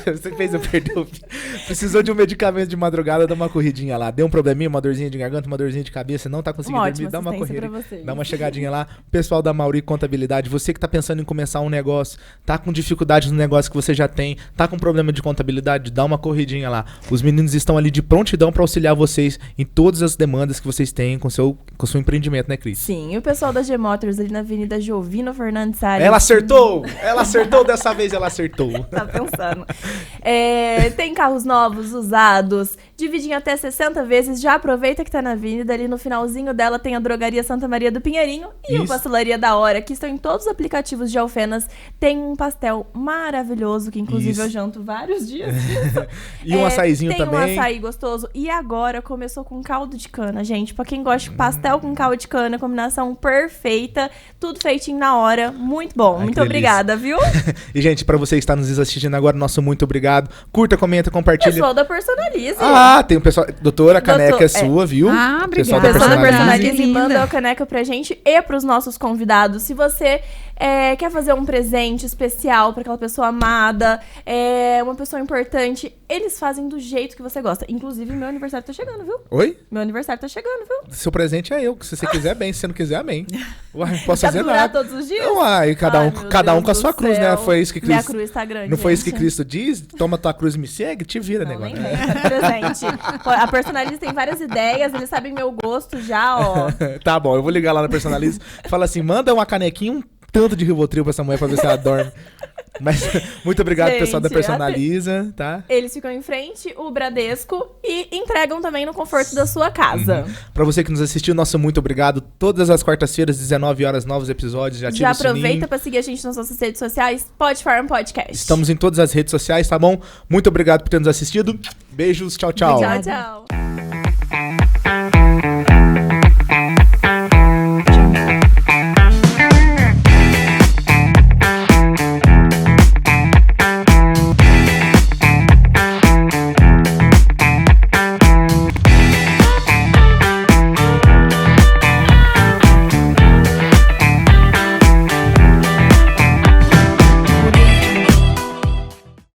Você fez eu perder o fio. Precisou de um medicamento de madrugada, dá uma corridinha lá. Deu um probleminha, uma dorzinha de garganta, uma dorzinha de cabeça, não tá conseguindo Uma dormir, ótima dá uma assistência corrida. pra vocês. Dá uma chegadinha lá. Pessoal da Mauri Contabilidade, você que tá pensando em começar um negócio, tá com dificuldade no negócio que você já tem, tá com problema de contabilidade, dá uma corridinha lá. Os meninos estão ali de prontidão pra auxiliar vocês em todas as demandas que vocês têm com o seu empreendimento, né, Cris? Sim, e o pessoal da G-Motors ali na Avenida Jovino Fernandes Salles. Ela acertou! Ela acertou dessa vez, ela acertou. Tá pensando. Tem carros novos, usados, dividem até 60 vezes. Já aproveita que tá na avenida. Ali no finalzinho dela tem a Drogaria Santa Maria do Pinheirinho e Isso. o Pastelaria da Hora, que estão em todos os aplicativos de Alfenas. Tem um pastel maravilhoso, que inclusive Isso. eu janto vários dias. E um açaizinho tem também. Tem um açaí gostoso. E agora começou com caldo de cana, gente. Pra quem gosta de pastel com caldo de cana, combinação perfeita. Tudo feitinho na hora. Muito bom. Ai, muito que obrigada, viu? E, gente, pra você que está nos assistindo agora, nosso muito obrigado. Curta, comenta, compartilha. Pessoal da Personalize. Tem um pessoal... Doutora, a caneca é sua, viu? Ah, Pessoal obrigada. da O pessoal da Personalize. Personalize Linda. manda a caneca pra gente e pros nossos convidados. Se você quer fazer um presente especial pra aquela pessoa amada, uma pessoa importante, eles fazem do jeito que você gosta. Inclusive, meu aniversário tá chegando, viu? Oi? Meu aniversário tá chegando, viu? Seu presente é eu. Se você quiser, bem. Se você não quiser, amém. Uai, não posso Tá fazer durar nada. todos os dias? Uai, cada um Meu com a Deus sua do cruz, céu. né? Foi isso que Minha Cristo... cruz tá grande, Não foi isso que gente. Cristo diz? Toma tua cruz e me segue? Te vira, Não, negócio. nem vem, presente. A Personalize tem várias ideias, eles sabem meu gosto já, ó. Tá bom, eu vou ligar lá na Personalize. Fala assim, manda uma canequinha, um tanto de Rivotril pra essa mulher pra ver se ela dorme. Mas muito obrigado, Gente, pessoal da Personaliza, tá? Eles ficam em frente, o Bradesco, e entregam também no conforto da sua casa. Pra você que nos assistiu, nosso muito obrigado. Todas as quartas-feiras, 19 horas, novos episódios. Já ativa Já o sininho. aproveita pra seguir a gente nas nossas redes sociais, Podfarm Podcast. Estamos em todas as redes sociais, tá bom? Muito obrigado por ter nos assistido. Beijos, tchau, tchau. Tchau, tchau.